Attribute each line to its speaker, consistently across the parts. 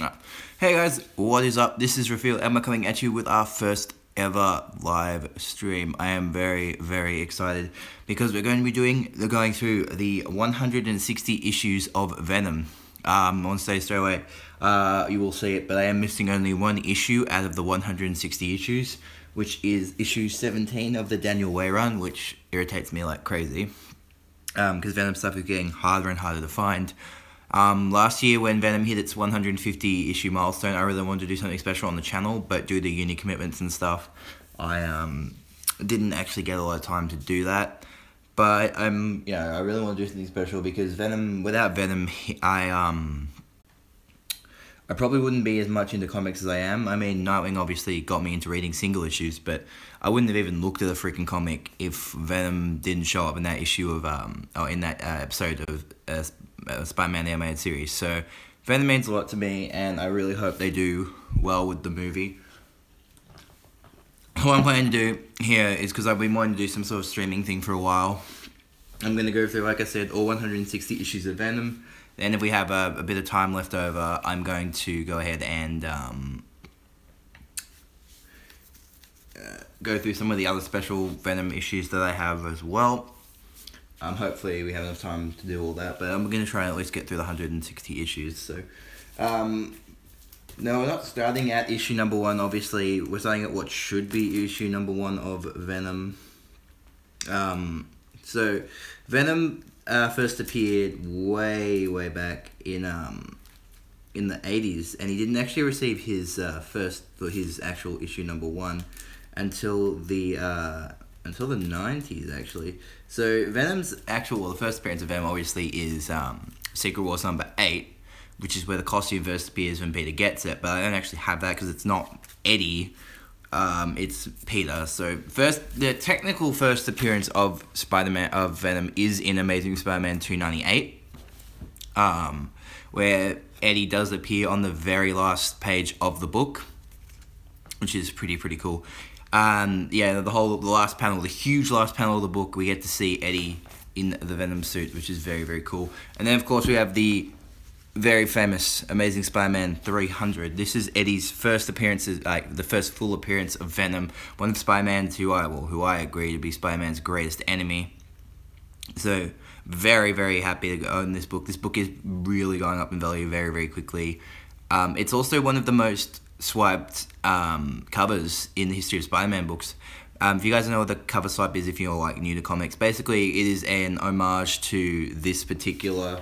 Speaker 1: Ah. Hey guys, what is up? This is Rafael and we're coming at you with our first ever live stream. I am very, very excited because we're going to be going through the 160 issues of Venom. On stage straight away, you will see it, but I am missing only one issue out of the 160 issues, which is issue 17 of the Daniel Way run, which irritates me like crazy. Because Venom stuff is getting harder and harder to find. Last year when Venom hit its 150 issue milestone, I really wanted to do something special on the channel, but due to uni commitments and stuff, I didn't actually get a lot of time to do that. But I really want to do something special because without Venom, I probably wouldn't be as much into comics as I am. I mean, Nightwing obviously got me into reading single issues, but I wouldn't have even looked at a freaking comic if Venom didn't show up in that issue of, in that episode of Spider-Man the Animated Series. So Venom means a lot to me, and I really hope they do well with the movie. What I'm planning to do here is, because I've been wanting to do some sort of streaming thing for a while, I'm going to go through, like I said, all 160 issues of Venom. And if we have a bit of time left over, I'm going to go ahead and go through some of the other special Venom issues that I have as well. Hopefully we have enough time to do all that, but I'm going to try and at least get through the 160 issues. So, no, we're not starting at issue number 1, obviously. We're starting at what should be issue number 1 of Venom. So, Venom first appeared way back in the 80s, and he didn't actually receive his his actual issue number 1 until the 90s, actually. So Venom's the first appearance of Venom obviously is Secret Wars number 8, which is where the costume first appears when Peter gets it, but I don't actually have that because it's not Eddie, it's Peter. So the technical first appearance of Venom is in Amazing Spider-Man 298, where Eddie does appear on the very last page of the book, which is pretty cool. The last panel, the huge last panel of the book, we get to see Eddie in the Venom suit, which is very cool. And then, of course, we have the very famous Amazing Spider-Man 300. This is Eddie's first appearances, like the first full appearance of Venom, one of Spider-Man's who I agree to be Spider-Man's greatest enemy. So, very happy to own this book. This book is really going up in value very quickly. It's also one of the most swiped covers in the history of Spider-Man books. If you guys don't know what the cover swipe is, if you're like new to comics, basically it is an homage to this particular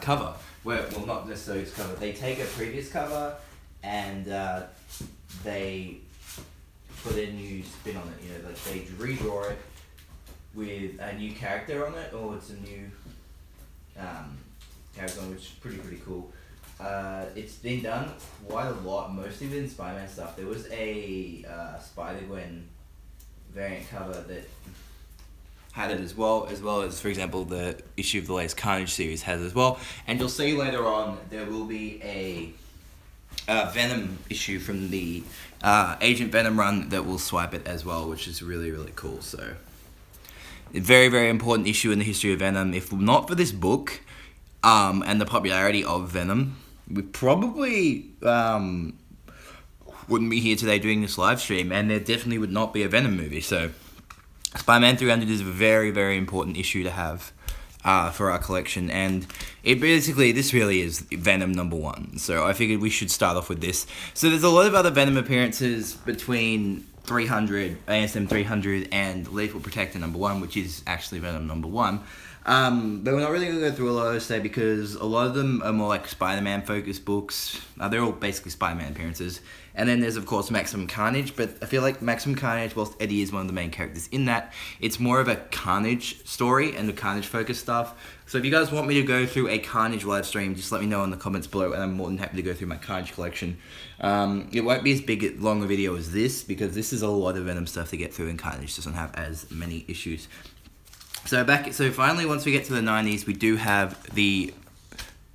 Speaker 1: cover. Well, not necessarily this cover. They take a previous cover and they put a new spin on it. You know, like they redraw it with a new character on it, or it's a new character on it, which is pretty cool. It's been done quite a lot, mostly within Spider-Man stuff. There was a Spider-Gwen variant cover that had it as well as, for example, the issue of the latest Carnage series has it as well. And you'll see later on there will be a Venom issue from the Agent Venom run that will swipe it as well, which is really cool. So, a very important issue in the history of Venom. If not for this book, and the popularity of Venom, we probably wouldn't be here today doing this live stream, and there definitely would not be a Venom movie. So, Spider-Man 300 is a very important issue to have for our collection, and this really is Venom number 1. So I figured we should start off with this. So there's a lot of other Venom appearances between 300, ASM 300, and Lethal Protector number 1, which is actually Venom number 1. But we're not really going to go through a lot of those today because a lot of them are more like Spider-Man focused books. They're all basically Spider-Man appearances. And then there's, of course, Maximum Carnage, but I feel like Maximum Carnage, whilst Eddie is one of the main characters in that, it's more of a Carnage story and the Carnage focused stuff. So if you guys want me to go through a Carnage live stream, just let me know in the comments below, and I'm more than happy to go through my Carnage collection. It won't be as long a video as this, because this is a lot of Venom stuff to get through, and Carnage doesn't have as many issues. So finally, once we get to the 90s, we do have the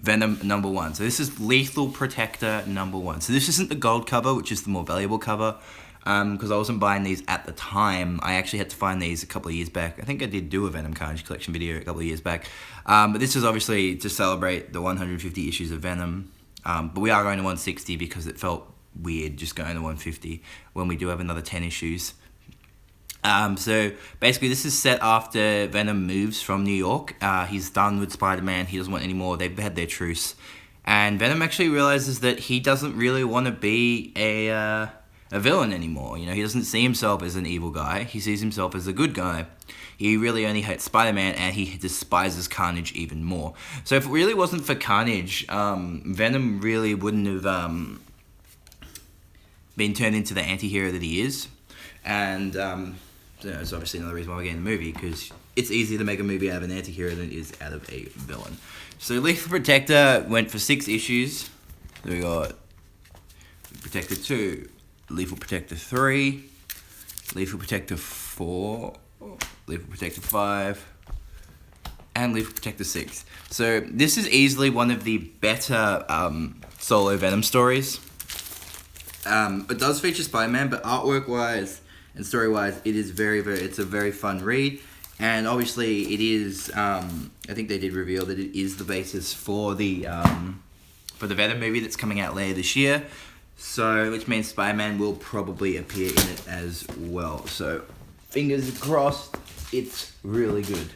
Speaker 1: Venom number 1. So this is Lethal Protector number 1. So this isn't the gold cover, which is the more valuable cover, because I wasn't buying these at the time. I actually had to find these a couple of years back. I think I did do a Venom Carnage collection video a couple of years back. But this is obviously to celebrate the 150 issues of Venom. But we are going to 160 because it felt weird just going to 150 when we do have another 10 issues. So basically this is set after Venom moves from New York. He's done with Spider-Man. He doesn't want any more. They've had their truce. And Venom actually realizes that he doesn't really want to be a villain anymore. You know, he doesn't see himself as an evil guy. He sees himself as a good guy. He really only hates Spider-Man, and he despises Carnage even more. So if it really wasn't for Carnage, Venom really wouldn't have been turned into the anti-hero that he is. And it's obviously another reason why we're getting the movie, because it's easier to make a movie out of an anti-hero than it is out of a villain. So Lethal Protector went for 6 issues. So we got Protector 2, Lethal Protector 3, Lethal Protector 4, Lethal Protector 5, and Lethal Protector 6. So this is easily one of the better solo Venom stories. It does feature Spider-Man, but artwork-wise and story-wise, it's a very fun read. And obviously, it is. I think they did reveal that it is the basis for the Venom movie that's coming out later this year. So, which means Spider-Man will probably appear in it as well. So, fingers crossed, it's really good.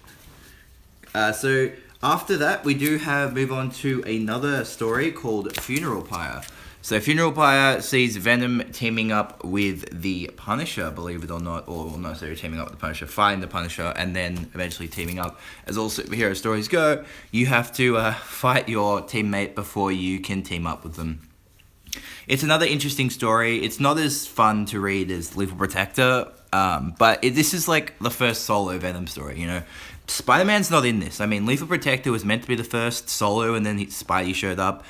Speaker 1: So after that, we do move on to another story called Funeral Pyre. So Funeral Pyre sees Venom teaming up with the Punisher, believe it or not, or not necessarily teaming up with the Punisher, fighting the Punisher, and then eventually teaming up. As all superhero stories go, you have to fight your teammate before you can team up with them. It's another interesting story. It's not as fun to read as Lethal Protector, but this is like the first solo Venom story, you know. Spider-Man's not in this. I mean, Lethal Protector was meant to be the first solo, and then Spidey showed up.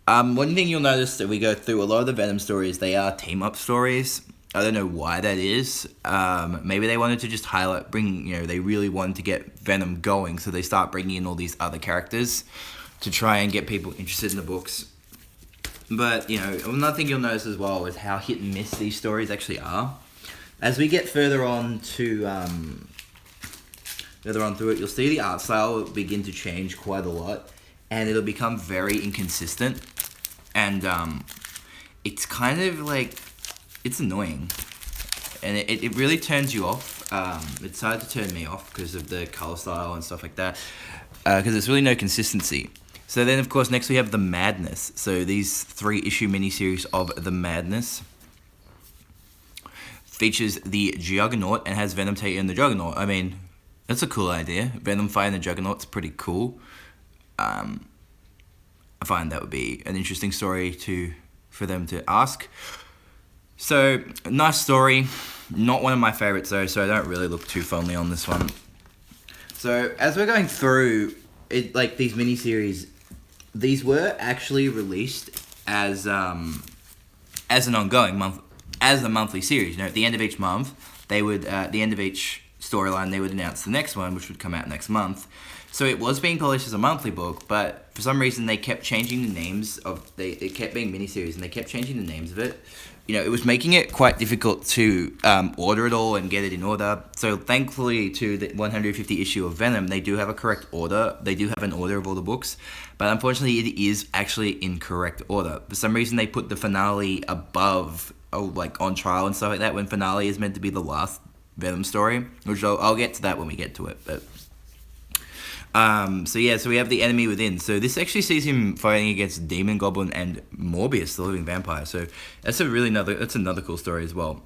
Speaker 1: One thing you'll notice that we go through a lot of the Venom stories, they are team-up stories. I don't know why that is. Maybe they wanted to just they really wanted to get Venom going, so they start bringing in all these other characters to try and get people interested in the books. But, you know, another thing you'll notice as well is how hit and miss these stories actually are. As we get further on through it, you'll see the art style will begin to change quite a lot, and it'll become very inconsistent, and it's kind of like, it's annoying, and it really turns you off. It started to turn me off because of the color style and stuff like that, because there's really no consistency. So then, of course, next we have The Madness. So these 3-issue miniseries of The Madness features the Juggernaut and has Venom take in the Juggernaut. I mean, that's a cool idea. Venom fighting the Juggernaut's pretty cool. I find that would be an interesting story for them to ask. So, nice story. Not one of my favorites though, so I don't really look too fondly on this one. So, as we're going through it, like these miniseries, these were actually released as an ongoing month, as a monthly series. You know, at the end of each month, they would at the end of each storyline, they would announce the next one, which would come out next month. So it was being published as a monthly book, but for some reason they kept changing the names of. It kept being miniseries, and they kept changing the names of it. You know, it was making it quite difficult to order it all and get it in order. So thankfully, to the 150 issue of Venom, they do have a correct order. They do have an order of all the books, but unfortunately, it is actually in correct order. For some reason, they put the finale above, like on trial and stuff like that, when finale is meant to be the last Venom story, which I'll get to that when we get to it. But so we have the Enemy Within. So this actually sees him fighting against Demon Goblin and Morbius, the living vampire. So that's another cool story as well.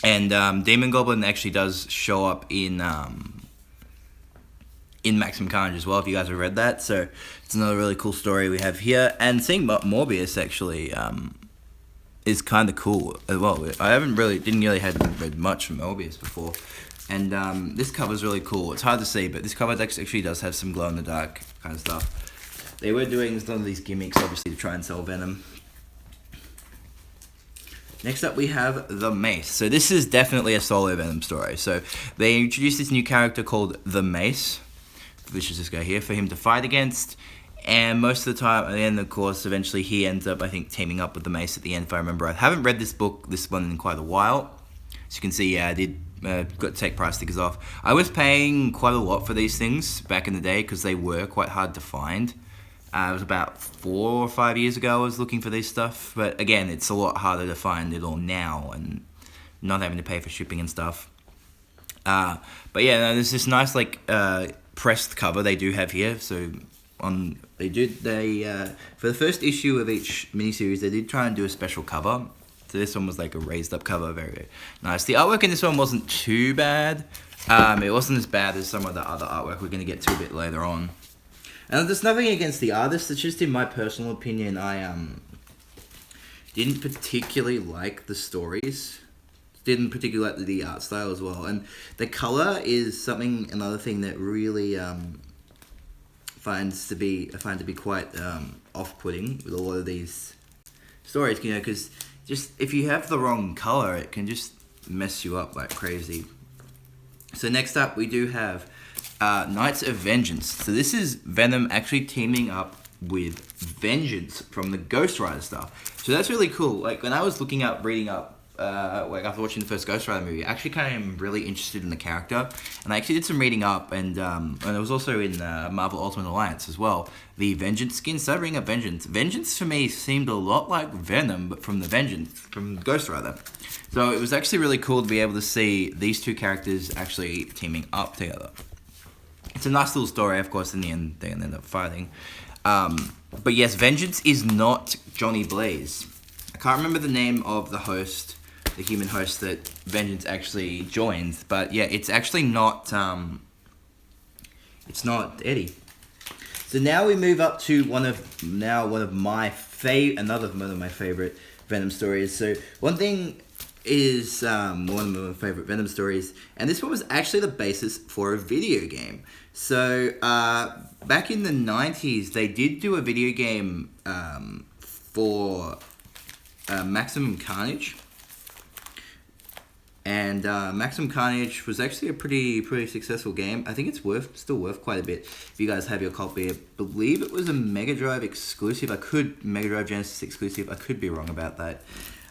Speaker 1: And Demon Goblin actually does show up in Maximum Carnage as well, if you guys have read that. So it's another really cool story we have here. And seeing Morbius actually is kind of cool as well. I hadn't read much from Morbius before. And this cover's really cool. It's hard to see, but this cover actually does have some glow-in-the-dark kind of stuff. They were doing some of these gimmicks, obviously, to try and sell Venom. Next up, we have The Mace. So this is definitely a solo Venom story. So they introduced this new character called The Mace, which is this guy here, for him to fight against. And most of the time, and then, of course, eventually he ends up, I think, teaming up with The Mace at the end, if I remember. I haven't read this one in quite a while. As you can see, I did got to take price stickers off. I was paying quite a lot for these things back in the day because they were quite hard to find. It was about 4 or 5 years ago I was looking for this stuff. But again, it's a lot harder to find it all now and not having to pay for shipping and stuff. But yeah, no, there's this nice like pressed cover they do have here. So for the first issue of each miniseries, they did try and do a special cover. So this one was like a raised up cover, very, very nice. The artwork in this one wasn't too bad. It wasn't as bad as some of the other artwork we're going to get to a bit later on. And there's nothing against the artist. It's just in my personal opinion, I didn't particularly like the stories. Didn't particularly like the art style as well. And the color is another thing that really I find to be quite off-putting with a lot of these stories, you know, because just if you have the wrong color, it can just mess you up like crazy. So next up, we do have Knights of Vengeance. So this is Venom actually teaming up with Vengeance from the Ghost Rider stuff. So that's really cool. Like when I was reading up, like after watching the first Ghost Rider movie, I actually kind of am really interested in the character, and I actually did some reading up, and it was also in Marvel Ultimate Alliance as well. The Vengeance skin, so bringing up Vengeance. Vengeance for me seemed a lot like Venom, but from Ghost Rider. So it was actually really cool to be able to see these two characters actually teaming up together. It's a nice little story, of course. In the end, they end up fighting. But yes, Vengeance is not Johnny Blaze. I can't remember the name of the host, the human host that Vengeance actually joins, but yeah, it's actually not. It's not Eddie. So now we move up to one of my favorite Venom stories. So one thing is one of my favorite Venom stories, and this one was actually the basis for a video game. So back in the 90s, they did do a video game for Maximum Carnage. And Maximum Carnage was actually a pretty successful game. I think it's still worth quite a bit if you guys have your copy. I believe it was a Mega Drive exclusive. Mega Drive Genesis exclusive. I could be wrong about that.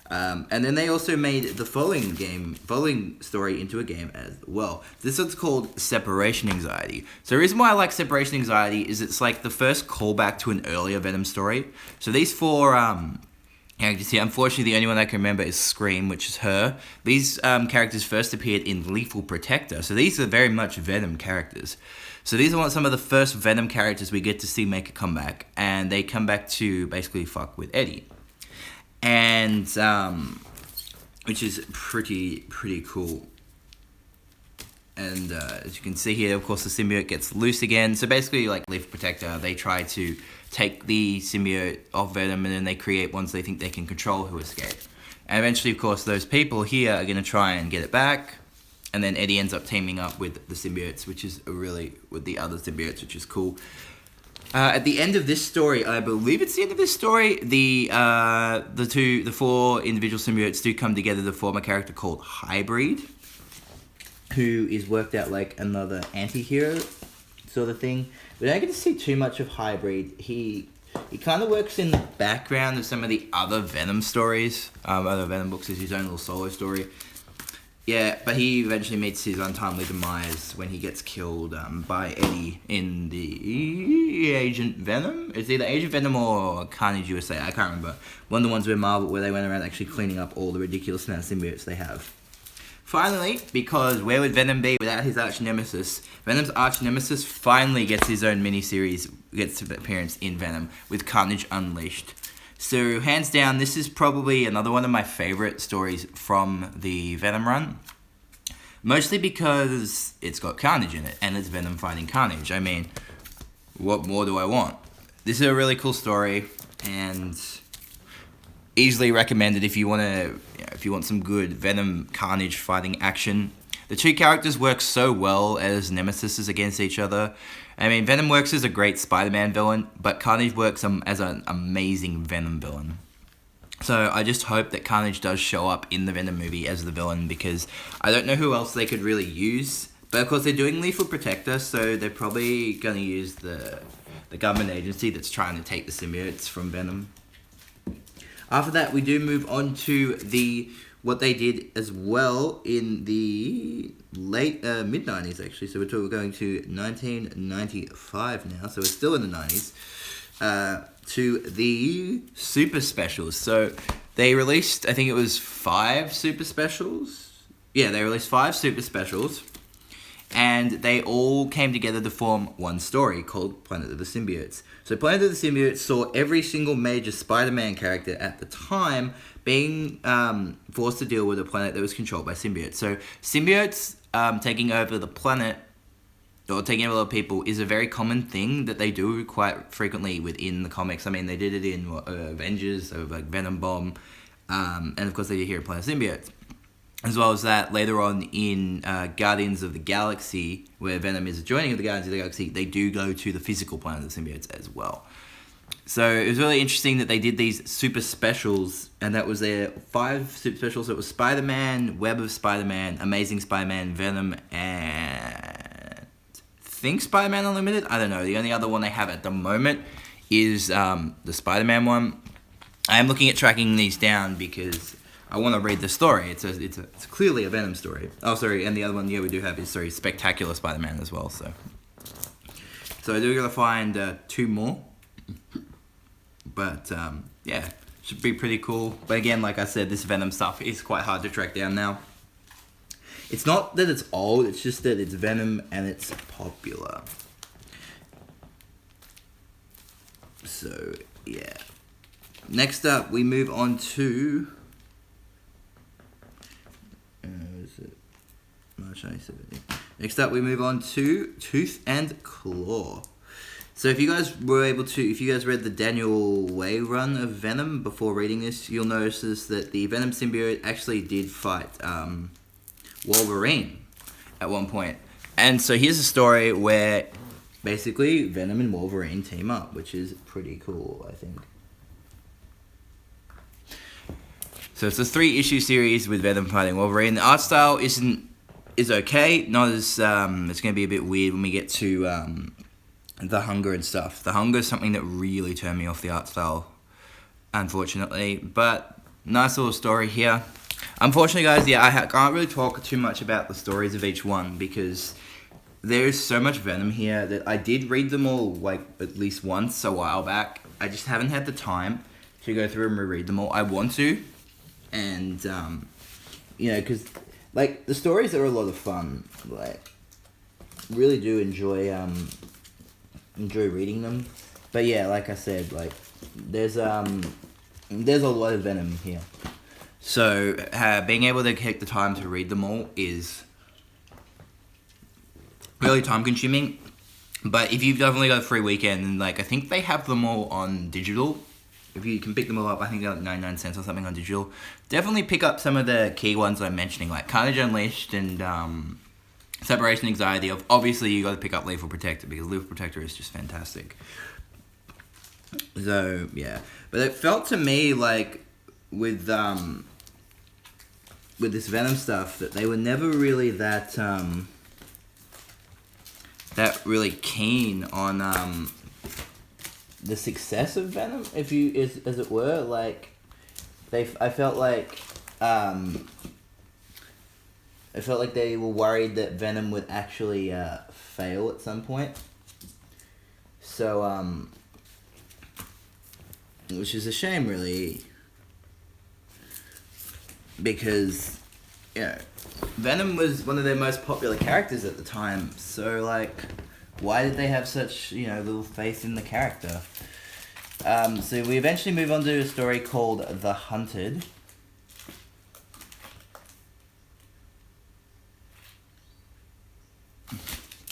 Speaker 1: And then they also made the following story into a game as well. This one's called Separation Anxiety. So the reason why I like Separation Anxiety is it's like the first callback to an earlier Venom story. So these four, you can see, unfortunately, the only one I can remember is Scream, which is her. These characters first appeared in Lethal Protector. So these are very much Venom characters. So these are some of the first Venom characters we get to see make a comeback. And they come back to basically fuck with Eddie. And which is pretty cool. And as you can see here, of course, the symbiote gets loose again. So basically, like Leaf Protector, they try to take the symbiote off Venom, and then they create ones they think they can control who escape. And eventually, of course, those people here are going to try and get it back. And then Eddie ends up teaming up with the symbiotes, with the other symbiotes, which is cool. At the end of this story, I believe it's the end of this story, the four individual symbiotes do come together to form a character called Hybrid, who is worked out like another anti-hero sort of thing. We don't get to see too much of Hybrid. He kind of works in the background of some of the other Venom stories, other Venom books. Is his own little solo story. Yeah, but he eventually meets his untimely demise when he gets killed by Eddie in the Agent Venom. It's either Agent Venom or Carnage USA. I can't remember. One of the ones where they went around actually cleaning up all the ridiculous amount of symbiotes they have. Finally, because where would Venom be without his arch nemesis? Venom's arch nemesis finally gets his own miniseries, gets to appearance in Venom with Carnage Unleashed. So, hands down, this is probably another one of my favorite stories from the Venom run. Mostly because it's got Carnage in it, and it's Venom fighting Carnage. I mean, what more do I want? This is a really cool story, and easily recommended if you want some good Venom Carnage fighting action. The two characters work so well as nemesis against each other. I mean, Venom works as a great Spider-Man villain, but Carnage works as an amazing Venom villain. So I just hope that Carnage does show up in the Venom movie as the villain, because I don't know who else they could really use. But of course they're doing Lethal Protector, so they're probably going to use the government agency that's trying to take the symbiotes from Venom. After that, we do move on to what they did as well in the late mid-90s, actually. So we're going to 1995 now, so we're still in the 90s. to the super specials. So they released, I think it was 5 super specials. Yeah, they released 5 super specials, and they all came together to form one story called Planet of the Symbiotes. So Planet of the Symbiotes saw every single major Spider-Man character at the time being forced to deal with a planet that was controlled by symbiotes. So symbiotes taking over the planet, or taking over a lot of people, is a very common thing that they do quite frequently within the comics. I mean, they did it in Avengers, so like Venom Bomb, and of course they did here in Planet of Symbiotes. As well as that, later on in Guardians of the Galaxy, where Venom is joining the Guardians of the Galaxy, they do go to the physical planet of the symbiotes as well. So it was really interesting that they did these super specials, and that was their 5 super specials. So it was Spider-Man, Web of Spider-Man, Amazing Spider-Man, Venom, and think Spider-Man Unlimited? I don't know. The only other one they have at the moment is the Spider-Man one. I am looking at tracking these down because I want to read the story. It's clearly a Venom story. Oh, sorry, and the other one, yeah, we do have is, sorry, Spectacular Spider-Man as well. So I do gotta find 2 more. But, yeah, should be pretty cool. But again, like I said, this Venom stuff is quite hard to track down now. It's not that it's old, it's just that it's Venom and it's popular. So, yeah. Next up, we move on to... March 97. Next up, we move on to Tooth and Claw. So if you guys read the Daniel Way run of Venom before reading this, you'll notice that the Venom symbiote actually did fight Wolverine at one point. And so here's a story where basically Venom and Wolverine team up, which is pretty cool, I think. So it's a 3-issue series with Venom fighting Wolverine. The art style is okay, not as it's going to be a bit weird when we get to the hunger and stuff. The hunger is something that really turned me off the art style, unfortunately. But nice little story here. Unfortunately, guys, yeah, I can't really talk too much about the stories of each one because there is so much Venom here that I did read them all like at least once a while back. I just haven't had the time to go through and reread them all. I want to, and you know, because like the stories are a lot of fun. Like, really do enjoy reading them. But yeah, like I said, like there's a lot of Venom here. So being able to take the time to read them all is really time consuming. But if you've definitely got a free weekend, and like I think they have them all on digital. If you can pick them all up, I think they're like 99 cents or something on digital. Definitely pick up some of the key ones I'm mentioning, like Carnage Unleashed and Separation Anxiety. Obviously, you got to pick up Lethal Protector because Lethal Protector is just fantastic. So yeah, but it felt to me like with this Venom stuff that they were never really that really keen on the success of Venom, as it were. Like I felt like they were worried that Venom would actually fail at some point. So which is a shame, really, because Venom was one of their most popular characters at the time. So like, why did they have such little faith in the character? So we eventually move on to a story called The Hunted.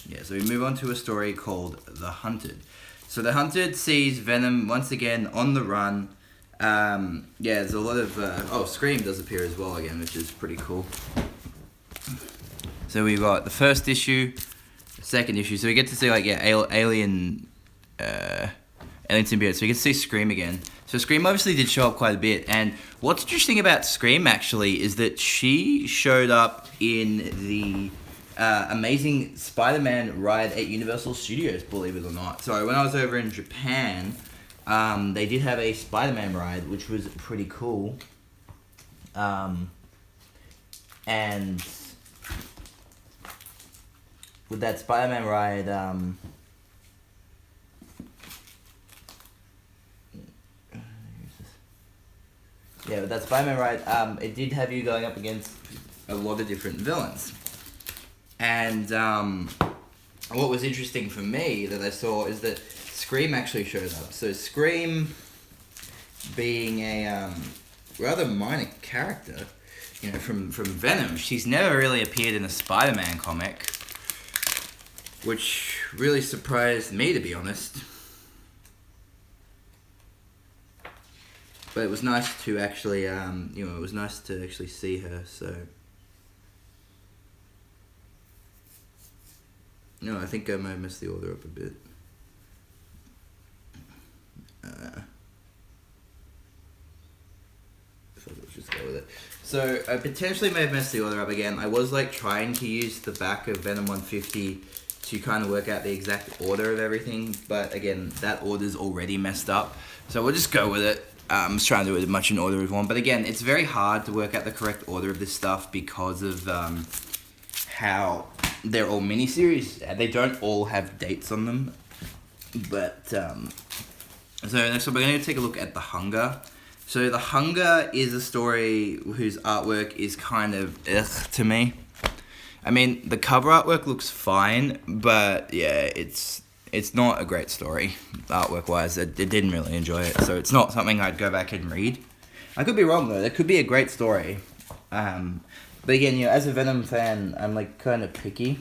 Speaker 1: Yeah, so we move on to a story called The Hunted. So The Hunted sees Venom once again on the run. There's a lot of... Scream does appear as well again, which is pretty cool. So we've got the first issue, the second issue. So we get to see alien symbiote. So we get to see Scream again. So Scream obviously did show up quite a bit. And what's interesting about Scream actually is that she showed up in the Amazing Spider-Man ride at Universal Studios, believe it or not. So when I was over in Japan, they did have a Spider-Man ride, which was pretty cool. And with that Spider-Man ride, Yeah, but that's Spider-Man, right? It did have you going up against a lot of different villains. And what was interesting for me that I saw is that Scream actually showed up. So Scream, being a rather minor character, you know, from Venom, she's never really appeared in a Spider-Man comic, which really surprised me, to be honest. But it was nice to actually, it was nice to actually see her, so... No, I think I might have messed the order up a bit. Let's just go with it. So, I potentially may have messed the order up again. I was, like, trying to use the back of Venom 150 to kind of work out the exact order of everything, but again, that order's already messed up. So we'll just go with it. I'm just trying to do it as much in order as one. But again, it's very hard to work out the correct order of this stuff because of how they're all miniseries. They don't all have dates on them. But, so next up we're going to take a look at The Hunger. So The Hunger is a story whose artwork is kind of ugh to me. I mean, the cover artwork looks fine, but yeah, it's not a great story, artwork-wise. I didn't really enjoy it, so it's not something I'd go back and read. I could be wrong, though. That could be a great story. But again, as a Venom fan, I'm, like, kind of picky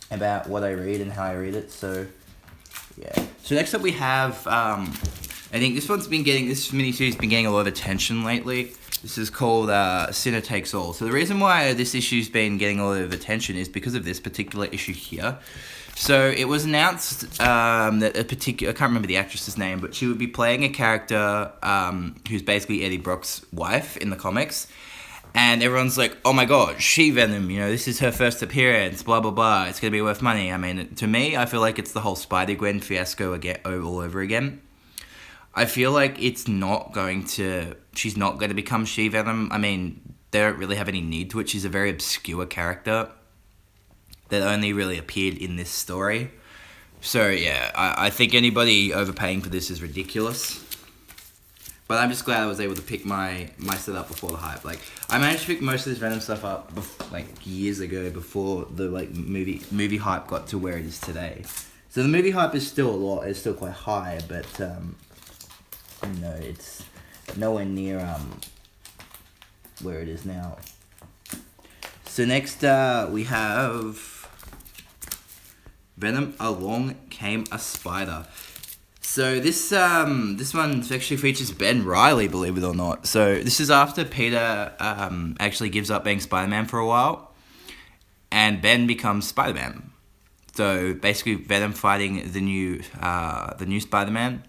Speaker 1: about what I read and how I read it, so, yeah. So next up we have, I think this miniseries has been getting a lot of attention lately. This is called Sinner Takes All. So the reason why this issue's been getting a lot of attention is because of this particular issue here. So it was announced that a particular, I can't remember the actress's name, but she would be playing a character who's basically Eddie Brock's wife in the comics. And everyone's like, oh my god, She-Venom, this is her first appearance, blah, blah, blah, it's going to be worth money. I mean, to me, I feel like it's the whole Spider-Gwen fiasco again, all over again. I feel like she's not going to become She-Venom. I mean, they don't really have any need to it. She's a very obscure character that only really appeared in this story. So, yeah, I think anybody overpaying for this is ridiculous. But I'm just glad I was able to pick my setup before the hype. Like, I managed to pick most of this Venom stuff up, years ago before the, movie hype got to where it is today. So the movie hype is still quite high, but, it's nowhere near, where it is now. So next, we have Venom, Along Came a Spider. So this one actually features Ben Reilly, believe it or not. So this is after Peter actually gives up being Spider-Man for a while, and Ben becomes Spider-Man. So basically, Venom fighting the new Spider-Man.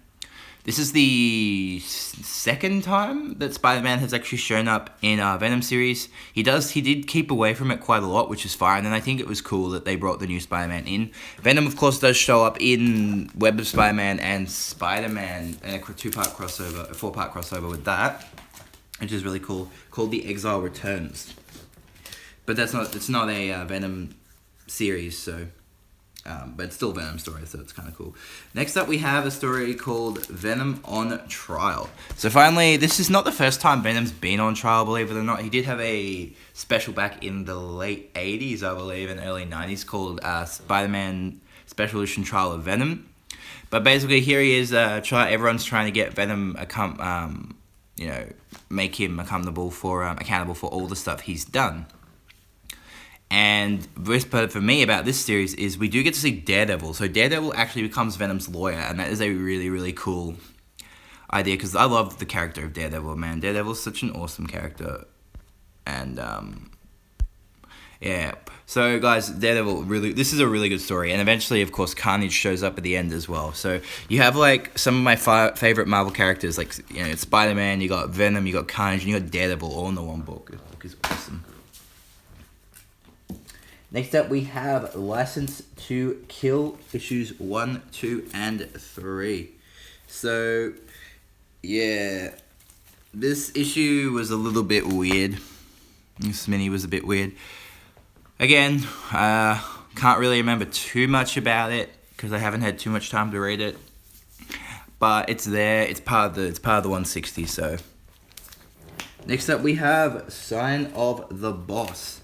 Speaker 1: This is the second time that Spider-Man has actually shown up in a Venom series. He did keep away from it quite a lot, which is fine, and I think it was cool that they brought the new Spider-Man in. Venom, of course, does show up in Web of Spider-Man and Spider-Man, in a 4-part crossover with that, which is really cool, called The Exile Returns. But it's not a Venom series, so... but it's still a Venom story, so it's kind of cool. Next up, we have a story called Venom on Trial. So finally, this is not the first time Venom's been on trial, believe it or not. He did have a special back in the late 80s, I believe, and early 90s called Spider-Man Special Edition Trial of Venom. But basically, here he is, everyone's trying to get Venom, make him accountable for all the stuff he's done. And the best part for me about this series is we do get to see Daredevil. So Daredevil actually becomes Venom's lawyer, and that is a really, really cool idea, because I love the character of Daredevil, man. Daredevil's such an awesome character. And, yeah. So, guys, Daredevil, this is a really good story. And eventually, of course, Carnage shows up at the end as well. So, you have, some of my favorite Marvel characters, it's Spider-Man, you got Venom, you got Carnage, and you got Daredevil all in the one book. The book is awesome. Next up, we have License to Kill, issues 1, 2, and 3. So, yeah, this issue was a little bit weird. This mini was a bit weird. Again, can't really remember too much about it because I haven't had too much time to read it. But it's there. It's part of the 160. So, Next up, we have Sign of the Boss.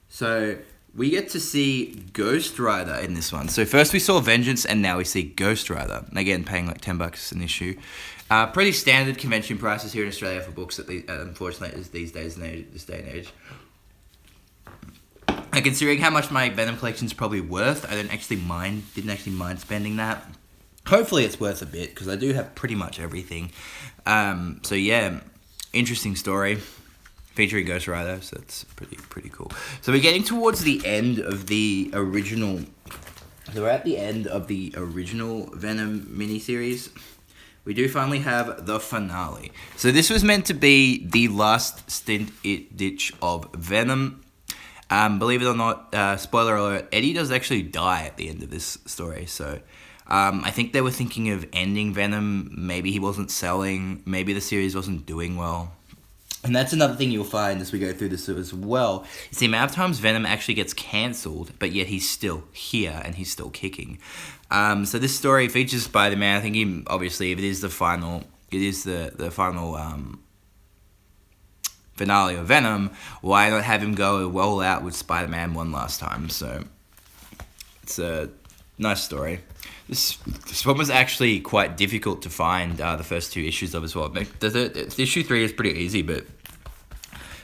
Speaker 1: So we get to see Ghost Rider in this one. So first we saw Vengeance, and now we see Ghost Rider. Again, paying like $10 an issue. Pretty standard convention prices here in Australia for books, unfortunately, these days, this day and age. And considering how much my Venom collection is probably worth, I didn't actually mind spending that. Hopefully it's worth a bit, because I do have pretty much everything. So yeah, interesting story featuring Ghost Rider, so that's pretty cool. So we're getting towards the end of the original. So we're at the end of the original Venom miniseries. We do finally have the finale. So this was meant to be the last ditch of Venom. Believe it or not, spoiler alert, Eddie does actually die at the end of this story. So I think they were thinking of ending Venom. Maybe he wasn't selling. Maybe the series wasn't doing well. And that's another thing you'll find as we go through this as well. It's the amount of times Venom actually gets cancelled, but yet he's still here and he's still kicking. So this story features Spider-Man. I think obviously, if it is the final finale of Venom, why not have him go all out with Spider-Man one last time? So it's a nice story. This one was actually quite difficult to find the first two issues of as well. The issue 3 is pretty easy, but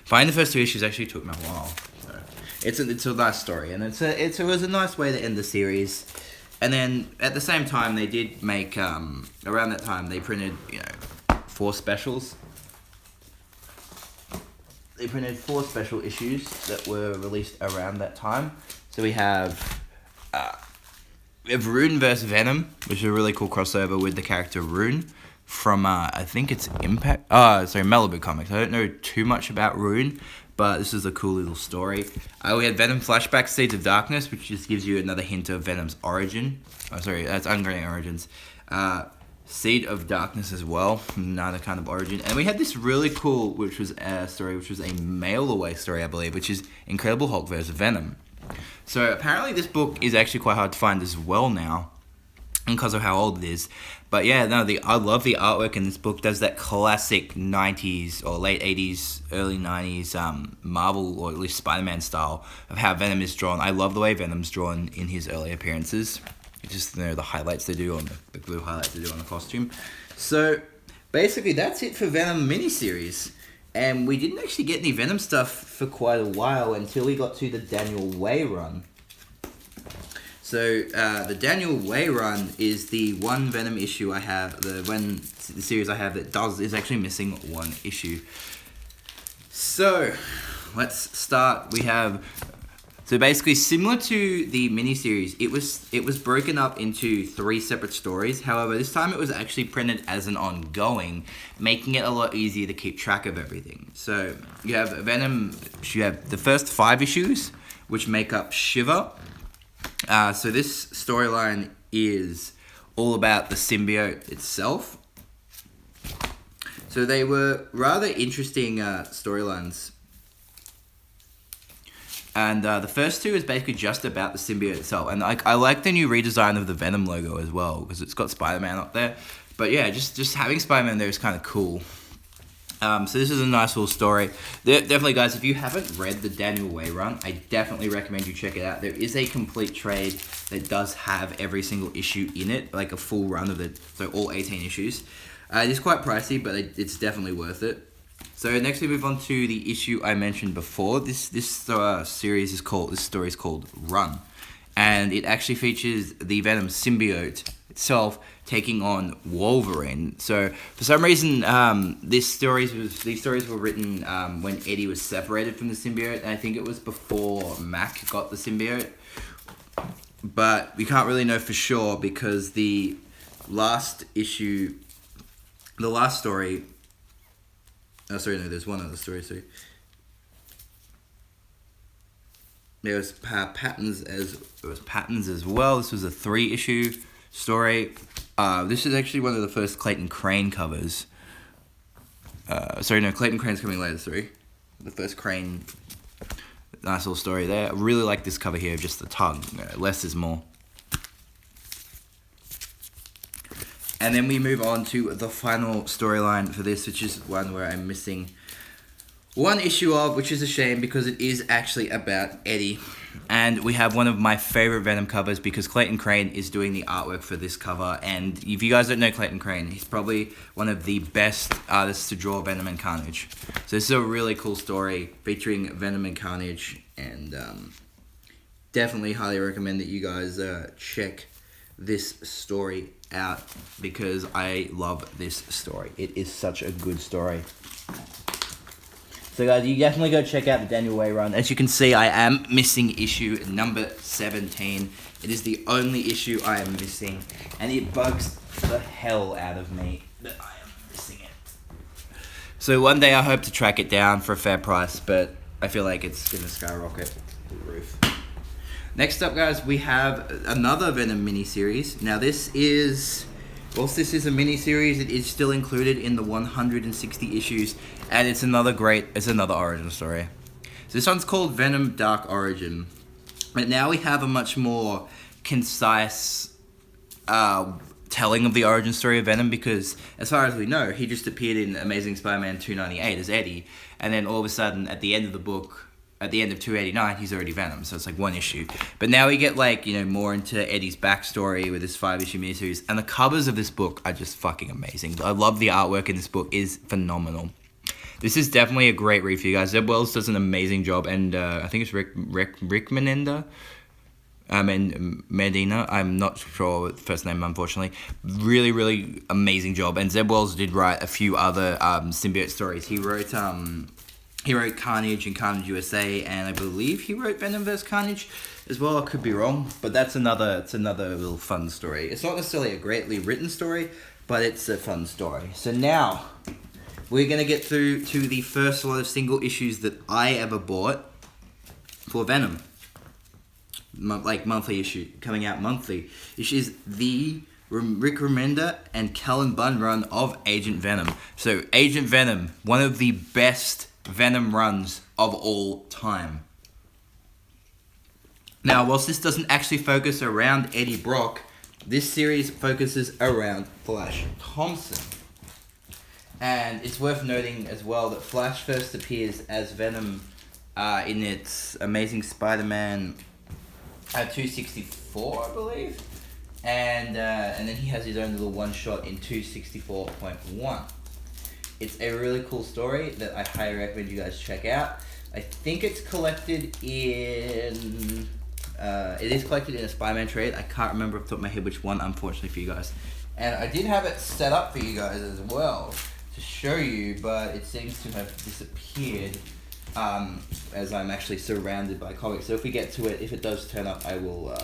Speaker 1: finding the first two issues actually took me a while. So it's a nice story, and it was a nice way to end the series. And then at the same time, they did make around that time they printed 4 specials. They printed 4 special issues that were released around that time. So we have Rune vs. Venom, which is a really cool crossover with the character Rune from, I think it's Malibu Comics. I don't know too much about Rune, but this is a cool little story. We had Venom Flashback Seeds of Darkness, which just gives you another hint of Venom's origin. That's Ungraining Origins. Seed of Darkness as well, another kind of origin. And we had this really cool, which was a mail-away story, I believe, which is Incredible Hulk vs. Venom. So apparently this book is actually quite hard to find as well now, because of how old it is. But yeah, I love the artwork in this book. Does that classic 90s or late 80s, early 90s Marvel, or at least Spider-Man style of how Venom is drawn. I love the way Venom's drawn in his early appearances. Just the highlights they do on the blue highlights they do on the costume. So basically that's it for Venom miniseries. And we didn't actually get any Venom stuff for quite a while until we got to the Daniel Way run. So the Daniel Way run is the one Venom issue I have, the series I have that is actually missing 1 issue. So let's start. So basically, similar to the miniseries, it was broken up into 3 separate stories. However, this time it was actually printed as an ongoing, making it a lot easier to keep track of everything. So you have Venom. You have the first 5 issues, which make up Shiver. So this storyline is all about the symbiote itself. So they were rather interesting storylines. And the first 2 is basically just about the symbiote itself. And I like the new redesign of the Venom logo as well, because it's got Spider-Man up there. But yeah, just having Spider-Man there is kind of cool. So this is a nice little story. Definitely, guys, if you haven't read the Daniel Way run, I definitely recommend you check it out. There is a complete trade that does have every single issue in it, like a full run of so all 18 issues. It is quite pricey, but it's definitely worth it. So next we move on to the issue I mentioned before. This story is called Run, and it actually features the Venom symbiote itself taking on Wolverine. So for some reason, these stories were written when Eddie was separated from the symbiote, and I think it was before Mac got the symbiote. But we can't really know for sure because the last story. Oh, sorry, no, there's one other story, sorry. There was Patterns as well. This was a 3-issue story. This is actually one of the first Clayton Crane covers. Clayton Crane's coming later, sorry. The first Crane, nice little story there. I really like this cover here, just the tongue. Less is more. And then we move on to the final storyline for this, which is one where I'm missing one issue of, which is a shame because it is actually about Eddie. And we have one of my favorite Venom covers because Clayton Crane is doing the artwork for this cover. And if you guys don't know Clayton Crane, he's probably one of the best artists to draw Venom and Carnage. So this is a really cool story featuring Venom and Carnage. And definitely highly recommend that you guys check this story out because I love this story. It is such a good story. So guys, you definitely go check out the Daniel Way run. As you can see, I am missing issue number 17. It is the only issue I am missing, and it bugs the hell out of me that I am missing it. So one day I hope to track it down for a fair price, but I feel like it's gonna skyrocket to the roof. Next up, guys, we have another Venom miniseries. Now whilst this is a mini-series, it is still included in the 160 issues, and it's another origin story. So this one's called Venom Dark Origin. But now we have a much more concise telling of the origin story of Venom because, as far as we know, he just appeared in Amazing Spider-Man 298 as Eddie, and then all of a sudden, at the end of the book, at the end of 289, he's already Venom, so it's like one issue. But now we get more into Eddie's backstory with this 5-issue miniseries, and the covers of this book are just fucking amazing. I love the artwork in this book, is phenomenal. This is definitely a great read for you guys. Zeb Wells does an amazing job, and I think it's Rick Menenda. And Medina, I'm not sure the first name, unfortunately. Really, really amazing job. And Zeb Wells did write a few other symbiote stories. He wrote Carnage and Carnage USA, and I believe he wrote Venom vs. Carnage as well. I could be wrong, but it's another little fun story. It's not necessarily a greatly written story, but it's a fun story. So now, we're going to get through to the first lot of single issues that I ever bought for Venom. Monthly issue, coming out monthly. Which is the Rick Remender and Kellen Bunn run of Agent Venom. So, Agent Venom, one of the best Venom runs of all time. Now, whilst this doesn't actually focus around Eddie Brock, this series focuses around Flash Thompson. And it's worth noting as well that Flash first appears as Venom in its Amazing Spider-Man 264, I believe. And then he has his own little one-shot in 264.1. It's a really cool story that I highly recommend you guys check out. I think it's collected in... it is collected in a Spider-Man trade. I can't remember off the top of my head which one, unfortunately for you guys. And I did have it set up for you guys as well to show you, but it seems to have disappeared as I'm actually surrounded by comics. So if we get to it, if it does turn up, I will...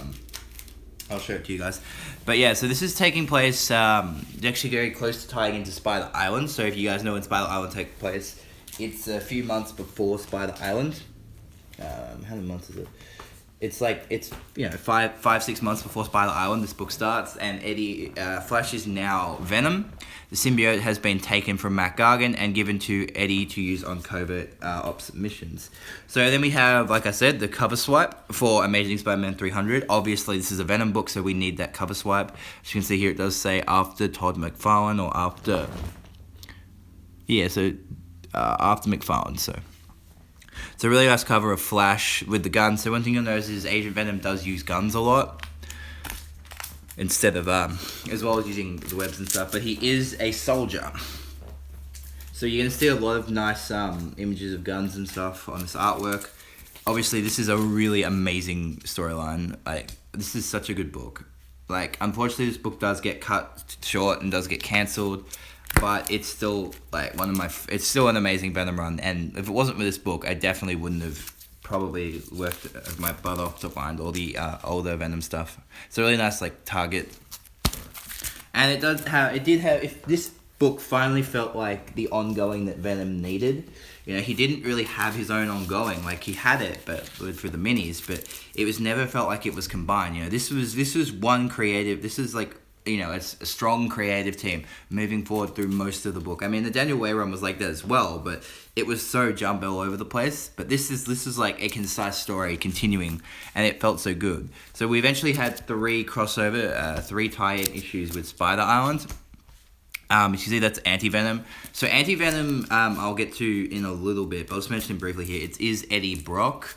Speaker 1: I'll show it to you guys. But yeah, so this is taking place actually very close to tying into Spider Island. So if you guys know when Spider Island takes place, it's a few months before Spider Island. How many months is it? It's 5-6 months before Spider Island this book starts, and Flash is now Venom. The symbiote has been taken from Matt Gargan and given to Eddie to use on covert ops missions. So then we have, like I said, the cover swipe for Amazing Spider-Man 300. Obviously, this is a Venom book, so we need that cover swipe. As you can see here, it does say after Todd McFarlane or after... Yeah, so after McFarlane, so... It's a really nice cover of Flash with the gun. So one thing you'll notice is Agent Venom does use guns a lot. Instead of, as well as using the webs and stuff. But he is a soldier. So you're going to see a lot of nice images of guns and stuff on this artwork. Obviously, this is a really amazing storyline. This is such a good book. Unfortunately, this book does get cut short and does get cancelled. But it's still it's still an amazing Venom run, and if it wasn't for this book, I definitely wouldn't have probably worked my butt off to find all the older Venom stuff. It's a really nice Target, and if this book finally felt like the ongoing that Venom needed. He didn't really have his own ongoing, he had it, but for the minis, but it was never felt like it was combined. This was one creative. This is it's a strong creative team moving forward through most of the book. I mean, the Daniel Way run was like that as well, but it was so jump all over the place. But this is like a concise story continuing, and it felt so good. So we eventually had 3 tie-in issues with Spider Island. You see that's Anti-Venom. So Anti-Venom, I'll get to in a little bit, but I'll just mention him briefly here. It is Eddie Brock.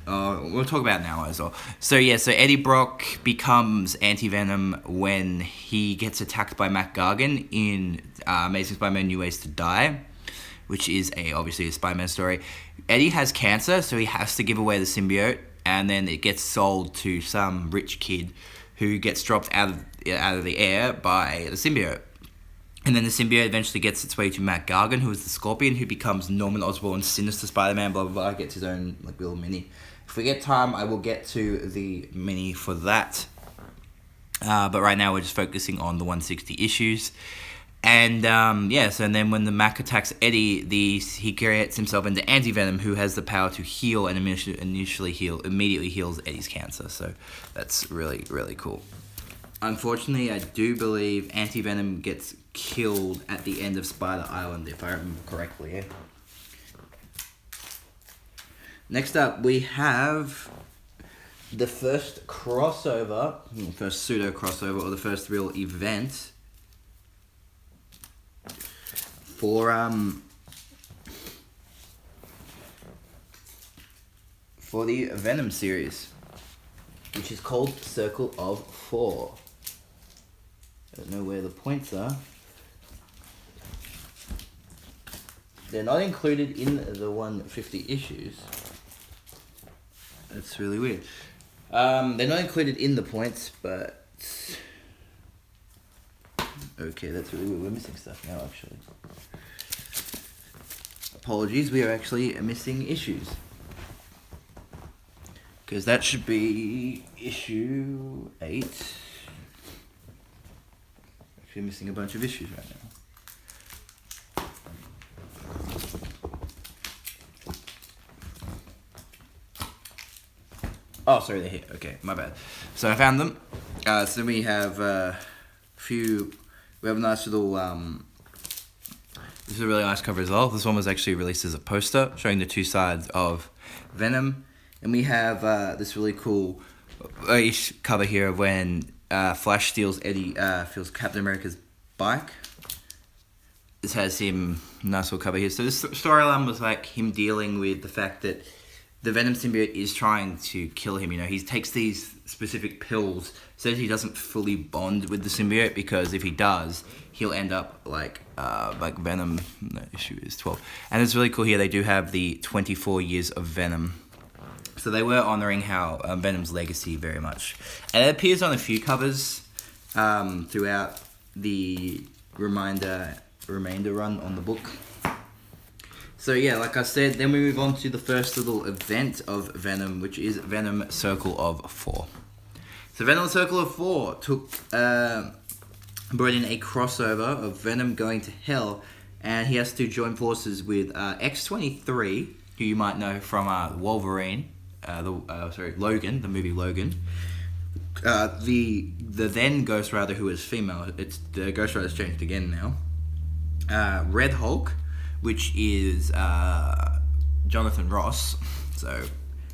Speaker 1: We'll talk about it now as well. So yeah, so Eddie Brock becomes Anti-Venom when he gets attacked by Mac Gargan in Amazing Spider-Man New Ways to Die, which is obviously a Spider-Man story. Eddie has cancer, so he has to give away the symbiote, and then it gets sold to some rich kid who gets dropped out of the air by the symbiote. And then the symbiote eventually gets its way to Matt Gargan, who is the Scorpion, who becomes Norman Osborn's Sinister Spider-Man, blah, blah, blah, gets his own little mini. If we get time, I will get to the mini for that. But right now we're just focusing on the 160 issues. And so and then when the Mac attacks Eddie, he creates himself into Anti-Venom, who has the power to heal and immediately heals Eddie's cancer. So that's really, really cool. Unfortunately, I do believe Anti-Venom gets killed at the end of Spider Island, if I remember correctly. Yeah? Next up, we have the first crossover, first pseudo crossover, or the first real event for the Venom series, which is called Circle of 4. I don't know where the points are. They're not included in the 150 issues. That's really weird. They're not included in the points, but... Okay, that's really weird. We're missing stuff now, actually. Apologies, we are actually missing issues. Because that should be issue 8. Actually missing a bunch of issues right now. Oh, sorry, they're here. Okay, my bad. So I found them. So we have a nice little, this is a really nice cover as well. This one was actually released as a poster showing the two sides of Venom. And we have this really cool cover here of when Flash steals Captain America's bike. This has him, nice little cover here. So this storyline was like him dealing with the fact that the Venom symbiote is trying to kill him. You know, he takes these specific pills so that he doesn't fully bond with the symbiote, because if he does, he'll end up like Venom. No, issue is 12. And it's really cool here. They do have the 24 years of Venom. So they were honouring how Venom's legacy very much. And it appears on a few covers throughout the remainder run on the book. So yeah, like I said, then we move on to the first little event of Venom, which is Venom Circle of 4. So Venom Circle of 4 brought in a crossover of Venom going to hell, and he has to join forces with X-23, who you might know from Wolverine. Logan, the movie Logan. The then Ghost Rider, who is female, the Ghost Rider's changed again now. Red Hulk, which is Jonathan Ross, so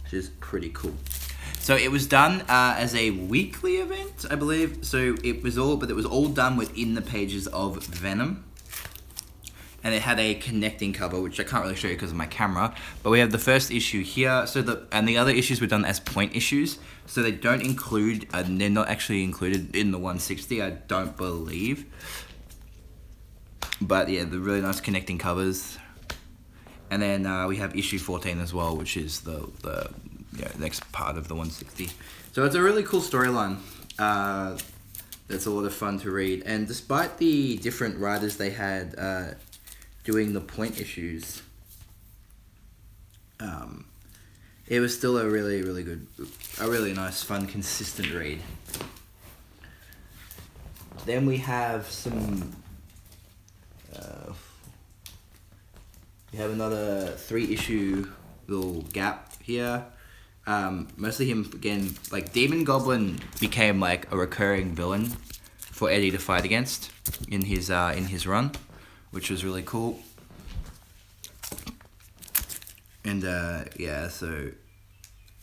Speaker 1: which is pretty cool. So it was done as a weekly event, I believe. So it was all done within the pages of Venom. And it had a connecting cover, which I can't really show you because of my camera. But we have the first issue here. And the other issues were done as point issues. So they don't include, they're not actually included in the 160, I don't believe. But yeah, the really nice connecting covers. And then we have issue 14 as well, which is the next part of the 160. So it's a really cool storyline. That's a lot of fun to read. And despite the different writers they had doing the point issues, it was still a really, really good, a really nice, fun, consistent read. Then we have some, we have another 3-issue little gap here. Mostly him again, like Demon Goblin became like a recurring villain for Eddie to fight against in his run, which was really cool. And yeah, so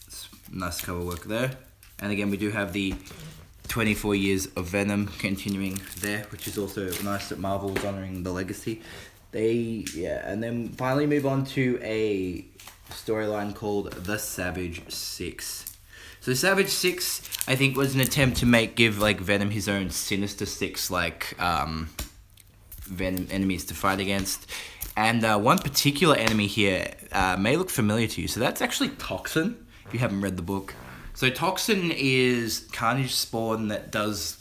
Speaker 1: it's nice cover work there. And again, we do have the 24 years of Venom continuing there, which is also nice that Marvel is honoring the legacy. And then finally move on to a storyline called The Savage Six. So Savage Six, I think, was an attempt to give like Venom his own Sinister Six, like Venom enemies to fight against. And one particular enemy here may look familiar to you. So that's actually Toxin, if you haven't read the book. So Toxin is Carnage spawn that does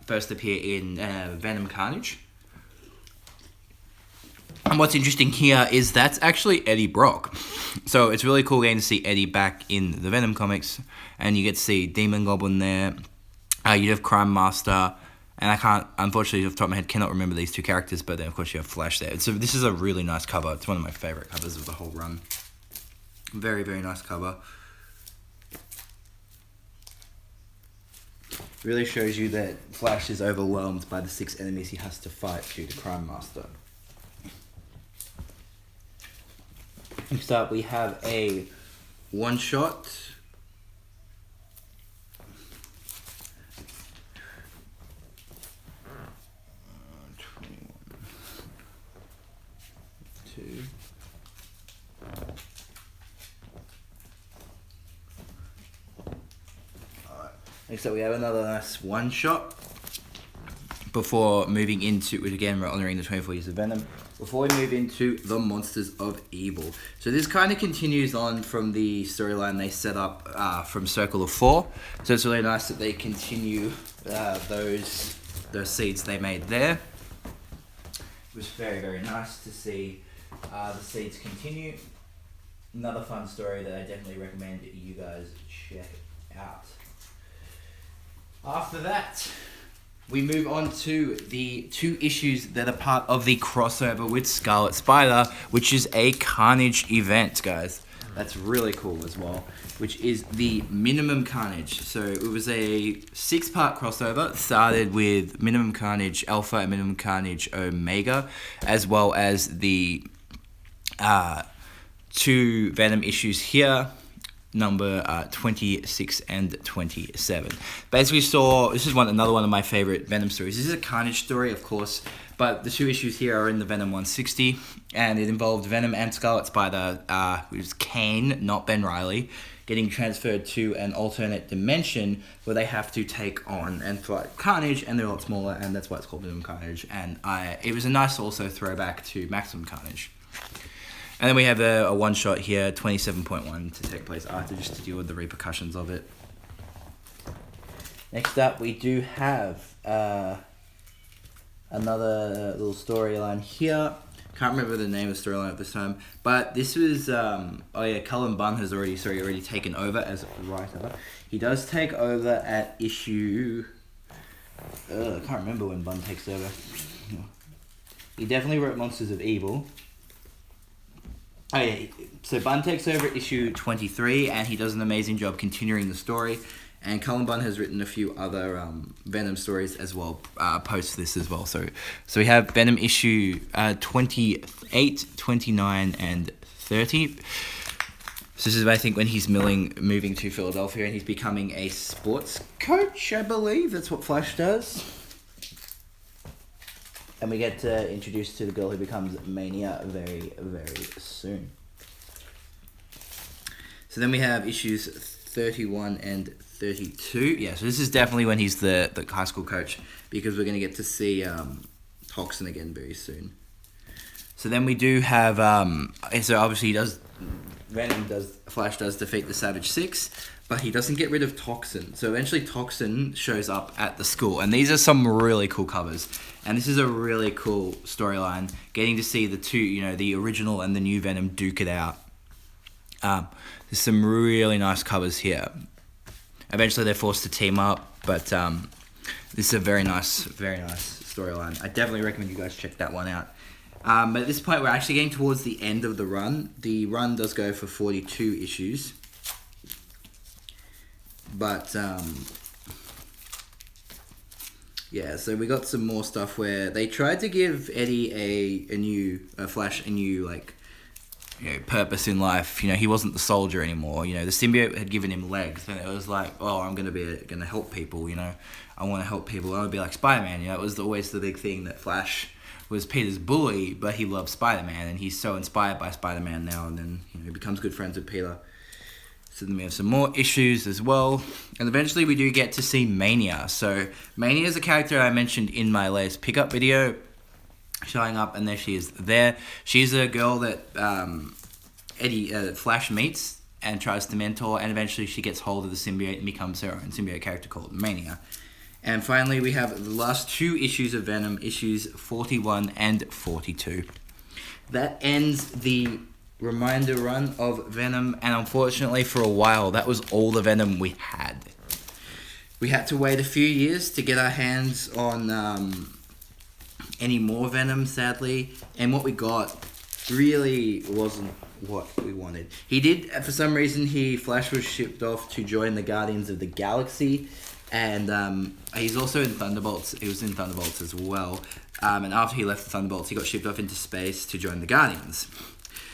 Speaker 1: first appear in Venom Carnage. And what's interesting here is that's actually Eddie Brock. So it's really cool getting to see Eddie back in the Venom comics. And you get to see Demon Goblin there. You have Crime Master. And I can't, unfortunately, off the top of my head, cannot remember these two characters. But then, of course, you have Flash there. So this is a really nice cover. It's one of my favorite covers of the whole run. Very, very nice cover. Really shows you that Flash is overwhelmed by the 6 enemies he has to fight due to Crime Master. Next up, we have a one-shot. Next up, we have another nice one-shot. Before moving into it again, we're honouring the 24 years of Venom. Before we move into the Monsters of Evil. So this kind of continues on from the storyline they set up from Circle of 4. So it's really nice that they continue those seeds they made there. It was very, very nice to see the seeds continue. Another fun story that I definitely recommend you guys check out. After that, we move on to the 2 issues that are part of the crossover with Scarlet Spider, which is a Carnage event, guys. That's really cool as well, which is the Minimum Carnage. So it was a 6-part crossover. It started with Minimum Carnage Alpha and Minimum Carnage Omega, as well as the 2 Venom issues here. Number 26 and 27. Basically this is another one of my favorite Venom stories. This is a Carnage story, of course, but the 2 issues here are in the Venom 160, and it involved Venom and Scarlet Spider, which is Kane, not Ben Reilly, getting transferred to an alternate dimension where they have to take on and fight Carnage, and they're a lot smaller, and that's why it's called Minimum Carnage. And it was a nice also throwback to Maximum Carnage. And then we have a one-shot here, 27.1, to take place after, just to deal with the repercussions of it. Next up, we do have another little storyline here. Can't remember the name of the storyline at this time, but this was, Cullen Bunn has already taken over as writer. He does take over at issue... I can't remember when Bunn takes over. He definitely wrote Monsters of Evil. Oh yeah, so Bunn takes over issue 23, and he does an amazing job continuing the story. And Cullen Bunn has written a few other Venom stories as well, post this as well. So we have Venom issue 28, 29, and 30. So this is, I think, when he's moving to Philadelphia, and he's becoming a sports coach, I believe. That's what Flash does. And we get introduced to the girl who becomes Mania very, very soon. So then we have issues 31 and 32. Yeah, so this is definitely when he's the high school coach, because we're going to get to see Toxin again very soon. So then we do have... so obviously Flash does defeat the Savage Six, but he doesn't get rid of Toxin. So eventually Toxin shows up at the school. And these are some really cool covers. And this is a really cool storyline. Getting to see the 2, the original and the new Venom duke it out. There's some really nice covers here. Eventually they're forced to team up. But this is a very nice storyline. I definitely recommend you guys check that one out. But at this point, we're actually getting towards the end of the run. The run does go for 42 issues. But, yeah, so we got some more stuff where they tried to give Eddie Flash a new, purpose in life. He wasn't the soldier anymore. The symbiote had given him legs, and it was like, oh, I'm gonna help people. I want to help people. I want to be like Spider-Man. It was always the big thing that Flash was Peter's bully, but he loved Spider-Man, and he's so inspired by Spider-Man now, and then he becomes good friends with Peter. So then we have some more issues as well, and eventually we do get to see Mania. So Mania is a character I mentioned in my latest pickup video, showing up, and there she is. She's a girl that Flash meets and tries to mentor, and eventually she gets hold of the symbiote and becomes her own symbiote character called Mania. And finally, we have the last 2 issues of Venom, issues 41 and 42. That ends the reminder run of Venom, and unfortunately for a while, that was all the Venom we had. We had to wait a few years to get our hands on any more Venom, sadly, and what we got really wasn't what we wanted. For some reason, Flash was shipped off to join the Guardians of the Galaxy, and he's also in Thunderbolts. He was in Thunderbolts as well. And after he left the Thunderbolts, he got shipped off into space to join the Guardians.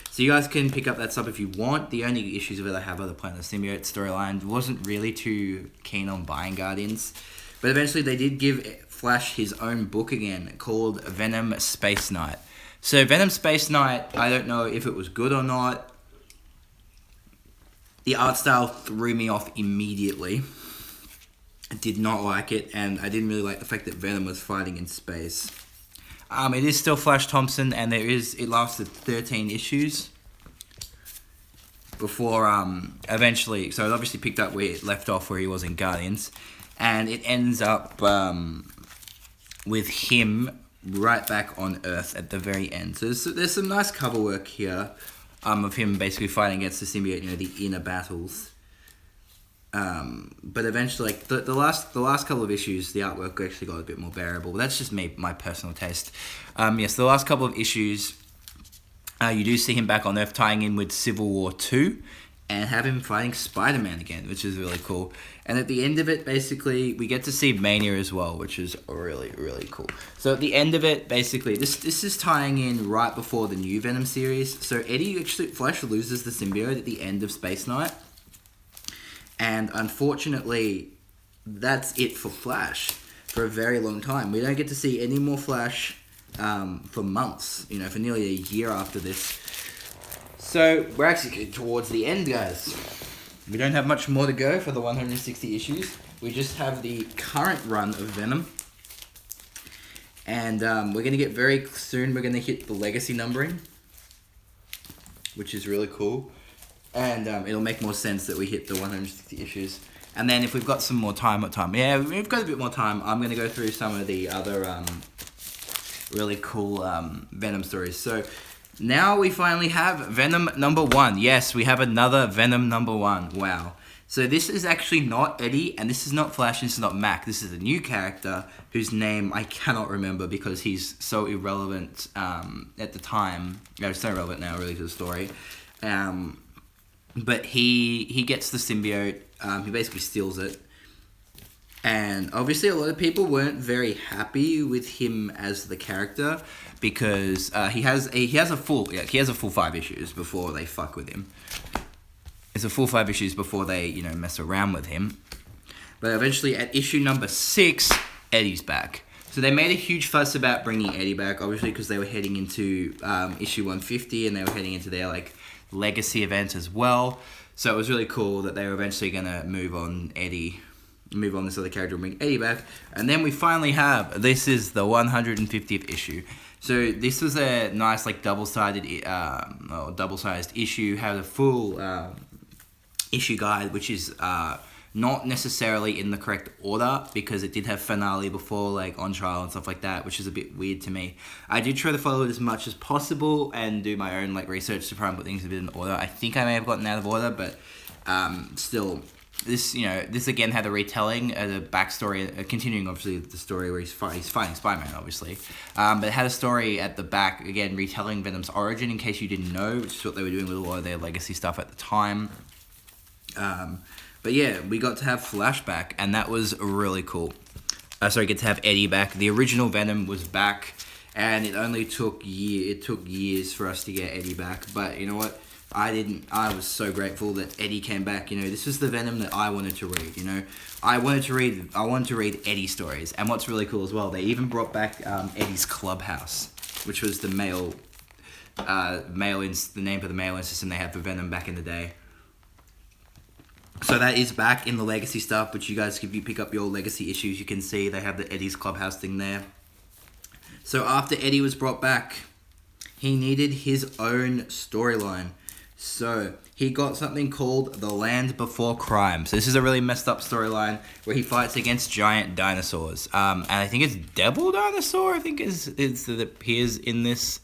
Speaker 1: So you guys can pick up that stuff if you want. The only issues of it I have are the Planet Symbiote storyline. Wasn't really too keen on buying Guardians. But eventually they did give Flash his own book again called Venom Space Knight. So Venom Space Knight, I don't know if it was good or not. The art style threw me off immediately. I did not like it, and I didn't really like the fact that Venom was fighting in space. It is still Flash Thompson, and it lasted 13 issues before eventually. So it obviously picked up where it left off, where he was in Guardians, and it ends up with him right back on Earth at the very end. So there's some nice cover work here of him basically fighting against the symbiote, the inner battles. But eventually, the last couple of issues, the artwork actually got a bit more bearable. But that's just my personal taste. Yes, the last couple of issues, you do see him back on Earth, tying in with Civil War 2, and have him fighting Spider-Man again, which is really cool. And at the end of it, basically, we get to see Mania as well, which is really, really cool. So at the end of it, basically, this is tying in right before the new Venom series. So Flash loses the symbiote at the end of Space Knight. And unfortunately, that's it for Flash for a very long time. We don't get to see any more Flash for months, for nearly a year after this. So we're actually getting towards the end, guys. We don't have much more to go for the 160 issues. We just have the current run of Venom. And we're going to get we're going to hit the legacy numbering, which is really cool. And it'll make more sense that we hit the 160 issues. And then if we've got some more time, we've got a bit more time, I'm going to go through some of the other really cool Venom stories. So now we finally have Venom number 1. Yes, we have another Venom number 1. Wow. So this is actually not Eddie, and this is not Flash, this is not Mac. This is a new character whose name I cannot remember because he's so irrelevant at the time. He's so relevant now, really, to the story. But he gets the symbiote. He basically steals it, and obviously a lot of people weren't very happy with him as the character because he has a full 5 issues before they fuck with him. It's a full 5 issues before they mess around with him. But eventually at issue number 6, Eddie's back. So they made a huge fuss about bringing Eddie back, obviously because they were heading into issue 150 and they were heading into their legacy event as well. So it was really cool that they were eventually going to move on this other character and bring Eddie back. And then we finally this is the 150th issue. So this was a nice double-sided double-sized issue, had a full issue guide, which is not necessarily in the correct order because it did have finale before On Trial and stuff like that, which is a bit weird to me. I did try to follow it as much as possible and do my own research to try and put things a bit in order. I think I may have gotten out of order, but still, this again had a retelling, a backstory, continuing obviously the story where he's fighting Spider-Man, obviously. But it had a story at the back, again, retelling Venom's origin in case you didn't know, which is what they were doing with a lot of their legacy stuff at the time. But yeah, we got to have Flashback, and that was really cool. Get to have Eddie back. The original Venom was back, and it took years for us to get Eddie back. But you know what? I was so grateful that Eddie came back. You know, this was the Venom that I wanted to read. You know, I wanted to read Eddie stories. And what's really cool as well, they even brought back Eddie's Clubhouse, which was the the name for the mail-in system they had for Venom back in the day. So that is back in the Legacy stuff, which you guys, if you pick up your Legacy issues, you can see they have the Eddie's Clubhouse thing there. So after Eddie was brought back, he needed his own storyline. So he got something called The Land Before Crime. So this is a really messed up storyline where he fights against giant dinosaurs. And I think it's Devil Dinosaur, I think is that appears in this.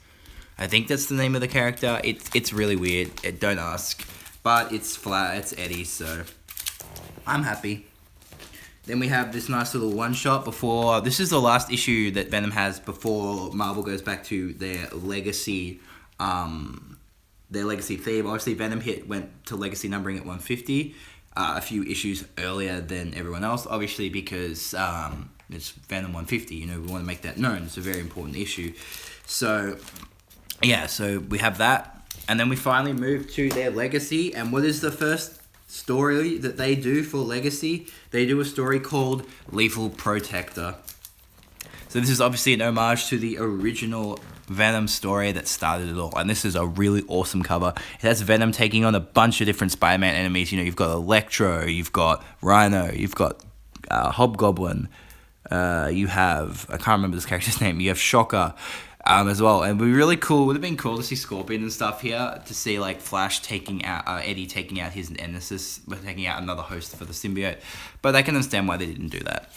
Speaker 1: I think that's the name of the character. It's really weird. Don't ask. But it's Eddie, so I'm happy. Then we have this nice little one-shot before... This is the last issue that Venom has before Marvel goes back to their legacy theme. Obviously, Venom went to legacy numbering at 150, a few issues earlier than everyone else, obviously because it's Venom 150. You know, we want to make that known. It's a very important issue. So, yeah, so we have that. And then we finally move to their legacy. And what is the first story that they do for legacy? They do a story called Lethal Protector. So this is obviously an homage to the original Venom story that started it all. And this is a really awesome cover. It has Venom taking on a bunch of different Spider-Man enemies. You know, you've got Electro, you've got Rhino, you've got Hobgoblin. You have, I can't remember this character's name. You have Shocker. As well, and it would be really cool. Would have been cool to see Scorpion and stuff here, to see like Flash taking out Eddie taking out his nemesis, but taking out another host for the symbiote. But I can understand why they didn't do that.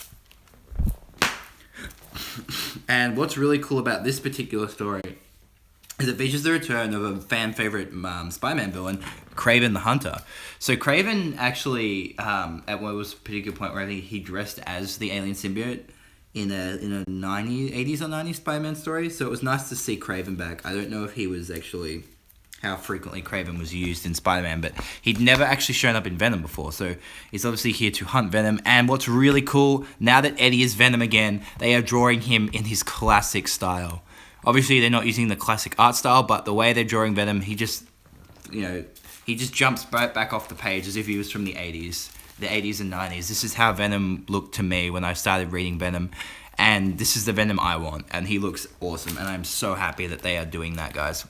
Speaker 1: And what's really cool about this particular story is it features the return of a fan favorite Spider-Man villain, Kraven the Hunter. So Kraven actually, at what was a particular point where he dressed as the alien symbiote in a 80s or 90s Spider-Man story, so it was nice to see Kraven back. I don't know if he was actually, how frequently Kraven was used in Spider-Man, but he'd never actually shown up in Venom before, so he's obviously here to hunt Venom. And what's really cool, now that Eddie is Venom again, they are drawing him in his classic style. Obviously, they're not using the classic art style, but the way they're drawing Venom, he just jumps right back off the page as if he was from the 80s. The 80s and 90s. This is how Venom looked to me when I started reading Venom, and this is the Venom I want, and he looks awesome, and I'm so happy that they are doing that, guys.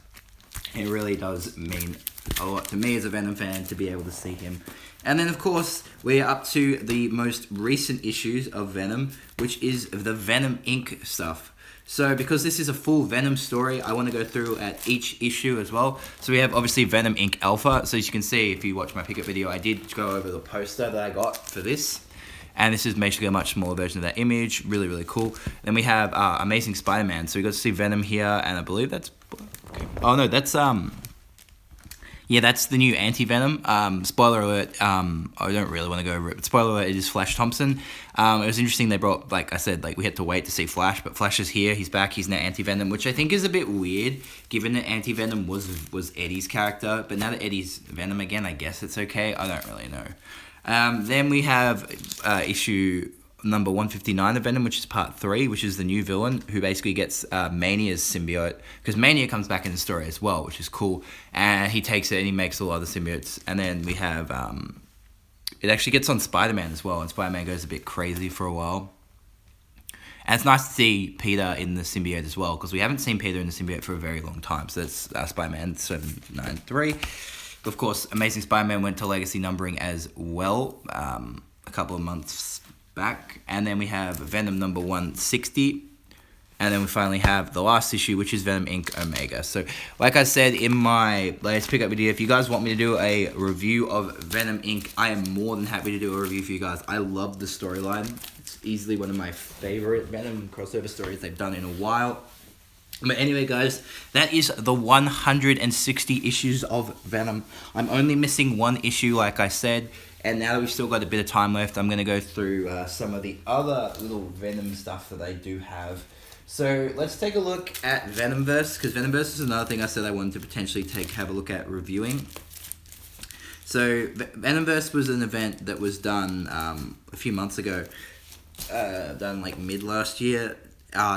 Speaker 1: It really does mean a lot to me as a Venom fan to be able to see him. And then, of course, we're up to the most recent issues of Venom, which is the Venom Inc. stuff. So because this is a full Venom story, I want to go through at each issue as well. So we have obviously Venom Inc. Alpha. So as you can see, if you watch my pickup video, I did go over the poster that I got for this. And this is basically a much smaller version of that image. Really, really cool. Then we have Amazing Spider-Man. So we got to see Venom here, and I believe that's... Oh no, that's... Yeah, that's the new anti-Venom. Spoiler alert, I don't really want to go over it, but spoiler alert, it is Flash Thompson. It was interesting they brought, like I said, we had to wait to see Flash, but Flash is here, he's back, he's now anti-Venom, which I think is a bit weird, given that anti-Venom was Eddie's character, but now that Eddie's Venom again, I guess it's okay, I don't really know. Then we have issue number 159 of Venom, which is part 3, which is the new villain who basically gets Mania's symbiote, because Mania comes back in the story as well, which is cool, and he takes it and he makes all other symbiotes. And then we have it actually gets on Spider-Man as well, and Spider-Man goes a bit crazy for a while. And it's nice to see Peter in the symbiote as well, because we haven't seen Peter in the symbiote for a very long time. So that's Spider-Man 793. Of course, Amazing Spider-Man went to legacy numbering as well a couple of months back. And then we have Venom number 160. And then we finally have the last issue, which is Venom Inc. Omega. So, like I said in my latest pickup video, if you guys want me to do a review of Venom Inc., I am more than happy to do a review for you guys. I love the storyline. It's easily one of my favorite Venom crossover stories they've done in a while. But anyway, guys, that is the 160 issues of Venom. I'm only missing one issue, like I said. And now that we've still got a bit of time left, I'm going to go through some of the other little Venom stuff that they do have. So let's take a look at Venomverse, because Venomverse is another thing I said I wanted to potentially have a look at reviewing. So Venomverse was an event that was done a few months ago, done like mid last year,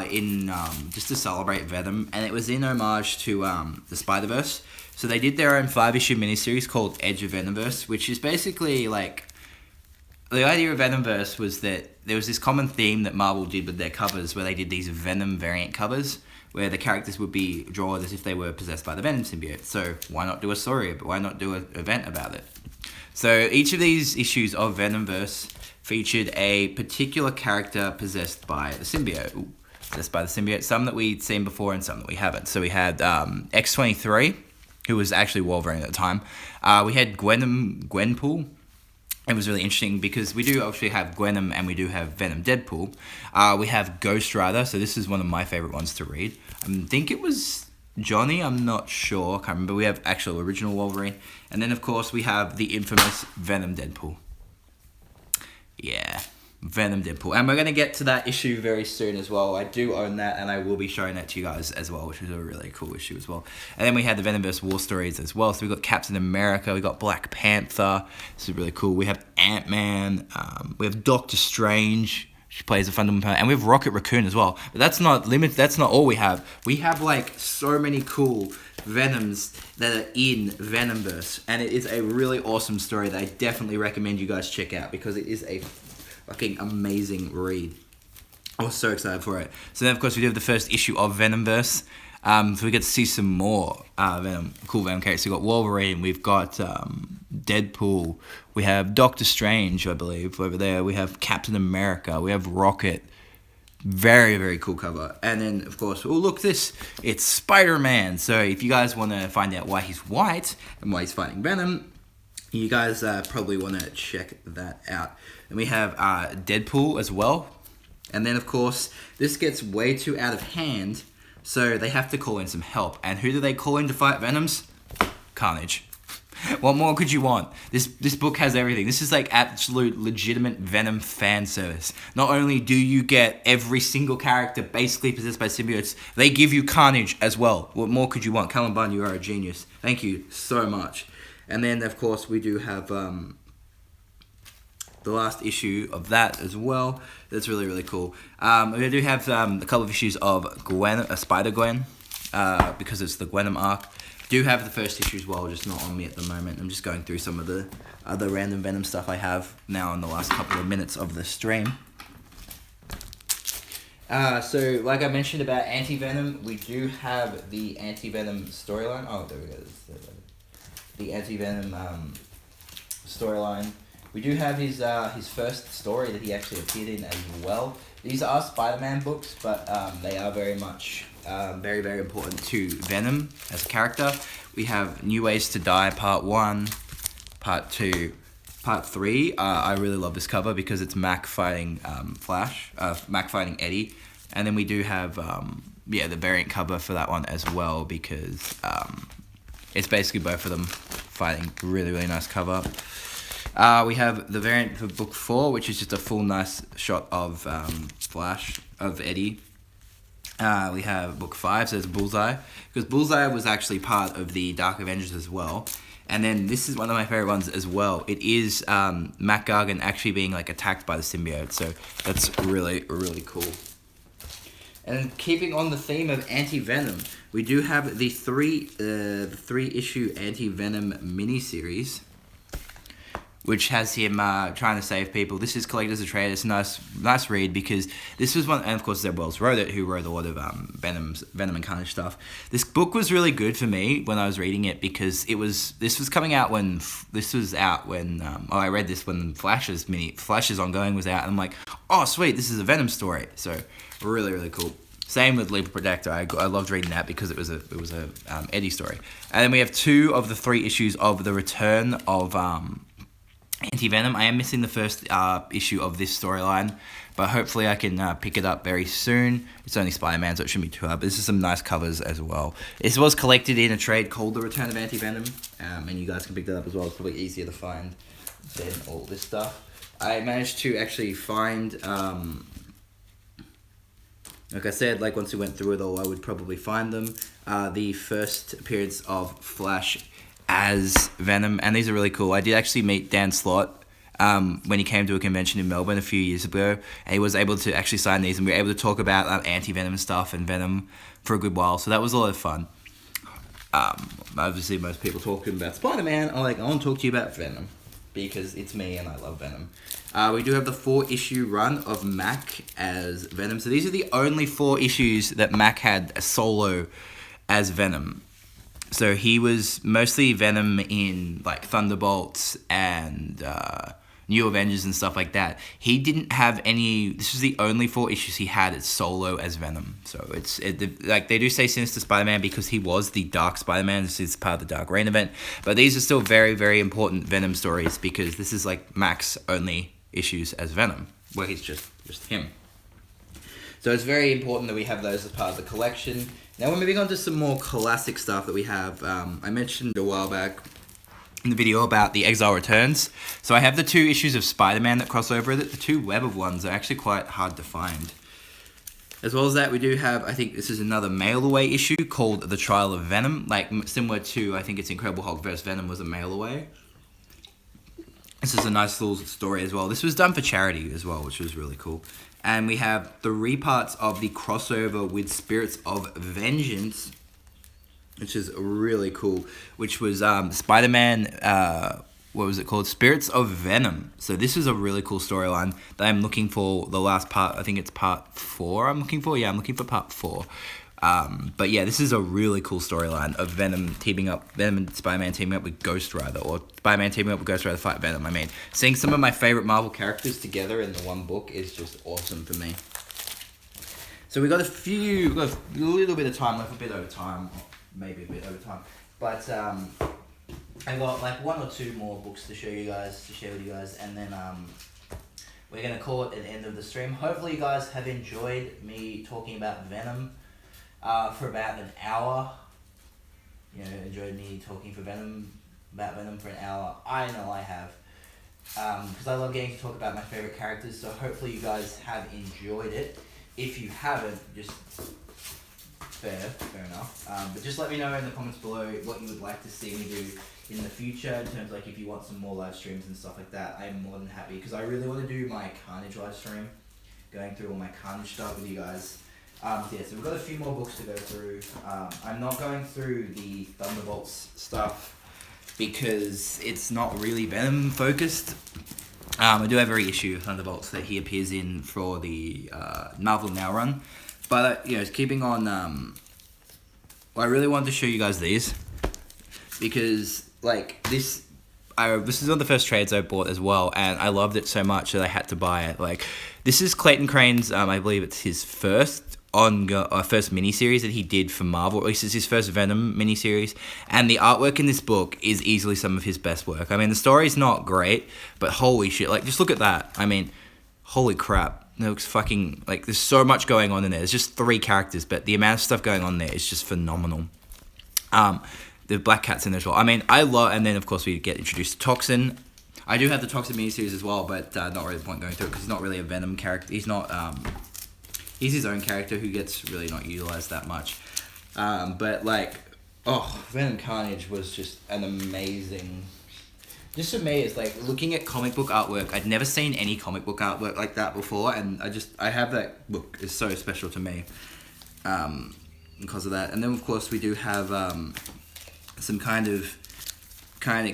Speaker 1: in just to celebrate Venom, and it was in homage to the Spider-Verse. So they did their own 5-issue miniseries called Edge of Venomverse, which is basically like, the idea of Venomverse was that there was this common theme that Marvel did with their covers, where they did these Venom variant covers, where the characters would be drawn as if they were possessed by the Venom symbiote. So why not do a story? But why not do an event about it? So each of these issues of Venomverse featured a particular character possessed by the symbiote. Possessed by the symbiote. Some that we'd seen before and some that we haven't. So we had X-23, who was actually Wolverine at the time. We had Gwenpool. It was really interesting because we do actually have Venom and we do have Venom Deadpool. We have Ghost Rider, so this is one of my favorite ones to read. I think it was Johnny, I'm not sure, I can't remember. We have actual original Wolverine. And then of course we have the infamous Venom Deadpool. Yeah, Venom Deadpool. And we're going to get to that issue very soon as well. I do own that and I will be showing that to you guys as well, which is a really cool issue as well. And then we had the Venomverse War Stories as well. So we got Captain America, we got Black Panther. This is really cool. We have Ant-Man, we have Doctor Strange, she plays a fundamental part, and we have Rocket Raccoon as well. But that's not limited. That's not all we have. We have like so many cool Venoms that are in Venomverse, and it is a really awesome story that I definitely recommend you guys check out because it is a fucking amazing read. I was so excited for it. So then, of course, we do have the first issue of Venomverse. So we get to see some more cool Venom characters. We've got Wolverine, we've got Deadpool, we have Doctor Strange, I believe, over there. We have Captain America, we have Rocket. Very, very cool cover. And then, of course, oh, look this. It's Spider-Man. So if you guys want to find out why he's white and why he's fighting Venom, you guys probably want to check that out. And we have Deadpool as well. And then, of course, this gets way too out of hand, so they have to call in some help. And who do they call in to fight Venoms? Carnage. What more could you want? This book has everything. This is like absolute legitimate Venom fan service. Not only do you get every single character basically possessed by symbiotes, they give you Carnage as well. What more could you want? Cullen Bunn, you are a genius. Thank you so much. And then, of course, we do have the last issue of that as well. That's really, really cool. We do have a couple of issues of Spider-Gwen, because it's the Venom arc. Do have the first issue as well, just not on me at the moment. I'm just going through some of the other random Venom stuff I have now in the last couple of minutes of the stream. So, like I mentioned about Anti-Venom, we do have the Anti-Venom storyline. Oh, there we go. The Anti-Venom storyline. We do have his first story that he actually appeared in as well. These are Spider-Man books, but they are very much very, very important to Venom as a character. We have New Ways to Die Part 1, Part 2, Part 3. I really love this cover because it's Mac fighting Mac fighting Eddie. And then we do have the variant cover for that one as well because it's basically both of them fighting. Really, really nice cover. We have the variant for book 4, which is just a full nice shot of Eddie. We have book 5, so it's Bullseye, because Bullseye was actually part of the Dark Avengers as well. And then this is one of my favorite ones as well. It is Mac Gargan actually being like attacked by the symbiote, so that's really, really cool. And keeping on the theme of Anti-Venom, we do have the three issue Anti-Venom miniseries, which has him trying to save people. This is Collectors of Trade. It's a nice read because this was one, and of course Zeb Wells wrote it, who wrote a lot of Venom and Carnage stuff. This book was really good for me when I was reading it because this was coming out when I read this when Flash's Ongoing was out, and I'm like, oh sweet, this is a Venom story. So really, really cool. Same with Leap Protector. I loved reading that because it was a Eddie story. And then we have 2 of the 3 issues of the return of Anti-Venom. I am missing the first issue of this storyline, but hopefully I can pick it up very soon. It's only Spider-Man, so it shouldn't be too hard, but this is some nice covers as well. This was collected in a trade called The Return of Anti-Venom, and you guys can pick that up as well. It's probably easier to find than all this stuff. I managed to actually find, like I said, like once we went through it all, I would probably find them. The first appearance of Flash as Venom, and these are really cool. I did actually meet Dan Slott when he came to a convention in Melbourne a few years ago, and he was able to actually sign these, and we were able to talk about anti-Venom stuff and Venom for a good while. So that was a lot of fun. Obviously, most people talking about Spider-Man. I want to talk to you about Venom because it's me and I love Venom. We do have the 4-issue run of Mac as Venom. So these are the only 4 issues that Mac had a solo as Venom. So he was mostly Venom in like Thunderbolts and New Avengers and stuff like that. He didn't have any. This was the only 4 issues he had as solo as Venom. So like they do say Sinister Spider-Man because he was the Dark Spider-Man. This is part of the Dark Reign event. But these are still very, very important Venom stories because this is like Mac's only issues as Venom, where he's just him. So it's very important that we have those as part of the collection. Now we're moving on to some more classic stuff that we have. I mentioned a while back in the video about the Exile Returns. So I have the 2 issues of Spider-Man that cross over. The 2 Web of ones are actually quite hard to find. As well as that, we do have, I think this is another mail-away issue called The Trial of Venom. Like, similar to, I think it's Incredible Hulk vs. Venom was a mail-away. This is a nice little story as well. This was done for charity as well, which was really cool. And we have 3 parts of the crossover with Spirits of Vengeance, which is really cool, which was Spider-Man, what was it called? Spirits of Venom. So this is a really cool storyline that I'm looking for the last part. I think it's part 4 I'm looking for. Yeah, I'm looking for part 4. But yeah, this is a really cool storyline of Venom and Spider-Man teaming up with Ghost Rider, or Spider-Man teaming up with Ghost Rider to fight Venom. I mean, seeing some of my favorite Marvel characters together in the one book is just awesome for me. So we got a little bit of time left, a bit over time, maybe a bit over time. But I got like 1 or 2 more books to share with you guys, and then we're gonna call it an end of the stream. Hopefully you guys have enjoyed me talking about Venom for about an hour. You know, enjoyed me talking about Venom for an hour. I know I have, because I love getting to talk about my favorite characters. So hopefully you guys have enjoyed it. If you haven't, just fair enough. But just let me know in the comments below what you would like to see me do in the future, in terms of like if you want some more live streams and stuff like that. I'm more than happy, because I really want to do my Carnage live stream, going through all my Carnage stuff with you guys. Yeah, so we've got a few more books to go through. I'm not going through the Thunderbolts stuff because it's not really Venom focused. I do have every issue of Thunderbolts that he appears in for the Marvel Now run. But, you know, keeping on, well, I really wanted to show you guys these, because, like, this is one of the first trades I bought as well, and I loved it so much that I had to buy it. Like, this is Clayton Crane's, I believe it's his first miniseries that he did for Marvel, or at least it's his first Venom miniseries, and the artwork in this book is easily some of his best work. I mean, the story's not great, but holy shit, like, just look at that. I mean, holy crap. It looks fucking, like, there's so much going on in there. There's just 3 characters, but the amount of stuff going on there is just phenomenal. The Black Cat's in there as well. I mean, I love, and then, of course, we get introduced to Toxin. I do have the Toxin miniseries as well, but not really the point going through it, because he's not really a Venom character. He's not, he's his own character who gets really not utilized that much. But, like, Venom Carnage was just an amazing... Just for me, it's like looking at comic book artwork. I'd never seen any comic book artwork like that before, and I have that book. It's so special to me because of that. And then, of course, we do have some kind of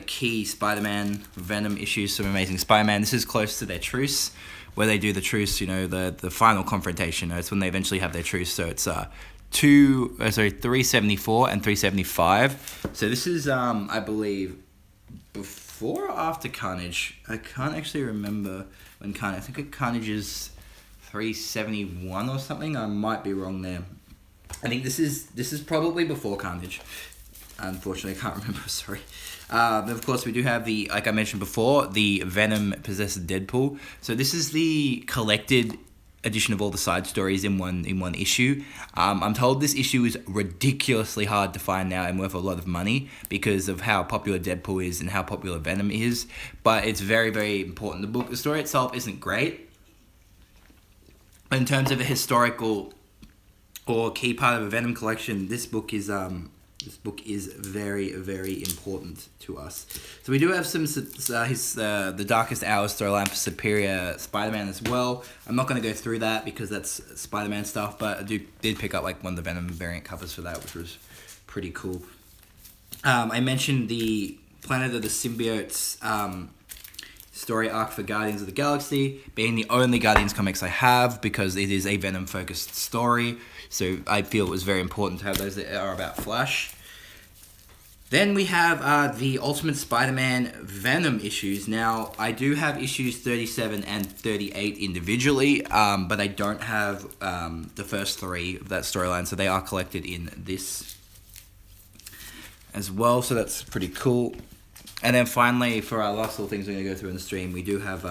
Speaker 1: key Spider-Man Venom issues, some Amazing Spider-Man. This is close to their truce, where they do the truce, you know, the final confrontation. It's when they eventually have their truce. So it's 374 and 375. So this is, I believe, before or after Carnage. I can't actually remember when Carnage. I think Carnage is 371 or something. I might be wrong there. I think this is probably before Carnage. Unfortunately, I can't remember. Sorry. But of course, we do have the, like I mentioned before, the Venom possessed Deadpool. So this is the collected edition of all the side stories in one issue. I'm told this issue is ridiculously hard to find now and worth a lot of money because of how popular Deadpool is and how popular Venom is. But it's very, very important. The story itself isn't great. But in terms of a historical or key part of a Venom collection, this book is This book is very, very important to us. So we do have some the Darkest Hours storyline for Superior Spider-Man as well. I'm not going to go through that because that's Spider-Man stuff, but I did pick up like one of the Venom variant covers for that, which was pretty cool. I mentioned the Planet of the Symbiotes story arc for Guardians of the Galaxy, being the only Guardians comics I have because it is a Venom-focused story. So I feel it was very important to have those that are about Flash. Then we have the Ultimate Spider-Man Venom issues. Now, I do have issues 37 and 38 individually, but I don't have the first 3 of that storyline, so they are collected in this as well, so that's pretty cool. And then finally, for our last little things we're going to go through in the stream, we do have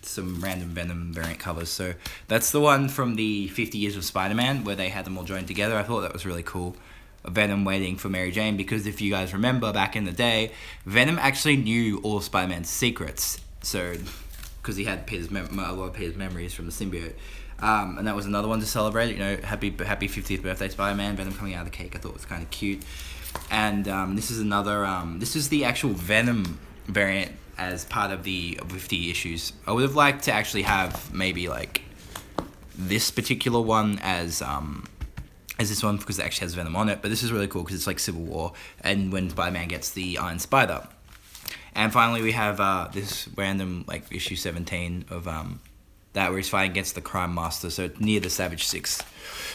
Speaker 1: some random Venom variant covers. So that's the one from the 50 Years of Spider-Man, where they had them all joined together. I thought that was really cool. Venom waiting for Mary Jane, because if you guys remember back in the day, Venom actually knew all of Spider-Man's secrets. So, because he had a lot of Peter's memories from the symbiote. And that was another one to celebrate. You know, happy 50th birthday, Spider-Man. Venom coming out of the cake, I thought was kind of cute. And this is another. This is the actual Venom variant as part of the 50 issues. I would have liked to actually have maybe like this particular one as this one, because it actually has Venom on it. But this is really cool because it's like Civil War, and when Spider-Man gets the Iron Spider. And finally, we have this random like issue 17 of that where he's fighting against the Crime Master, so near the Savage 6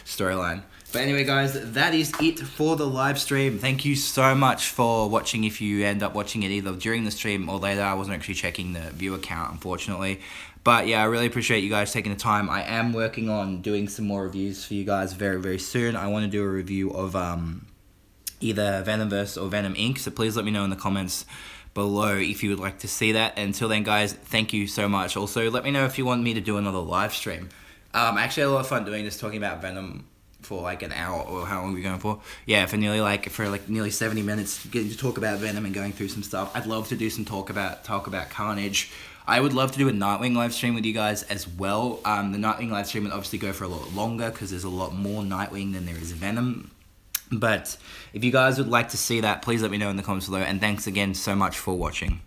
Speaker 1: storyline. But anyway, guys, that is it for the live stream. Thank you so much for watching. If you end up watching it either during the stream or later, I wasn't actually checking the viewer count, unfortunately. But yeah, I really appreciate you guys taking the time. I am working on doing some more reviews for you guys very, very soon. I want to do a review of either Venomverse or Venom Inc. So please let me know in the comments below if you would like to see that. Until then, guys, thank you so much. Also, let me know if you want me to do another live stream. I actually had a lot of fun doing this, talking about Venom for like an hour, or how long are we going for? Yeah, for nearly 70 minutes, getting to talk about Venom and going through some stuff. I'd love to do some talk about Carnage. I would love to do a Nightwing live stream with you guys as well. The Nightwing live stream would obviously go for a lot longer because there's a lot more Nightwing than there is Venom. But if you guys would like to see that, please let me know in the comments below. And thanks again so much for watching.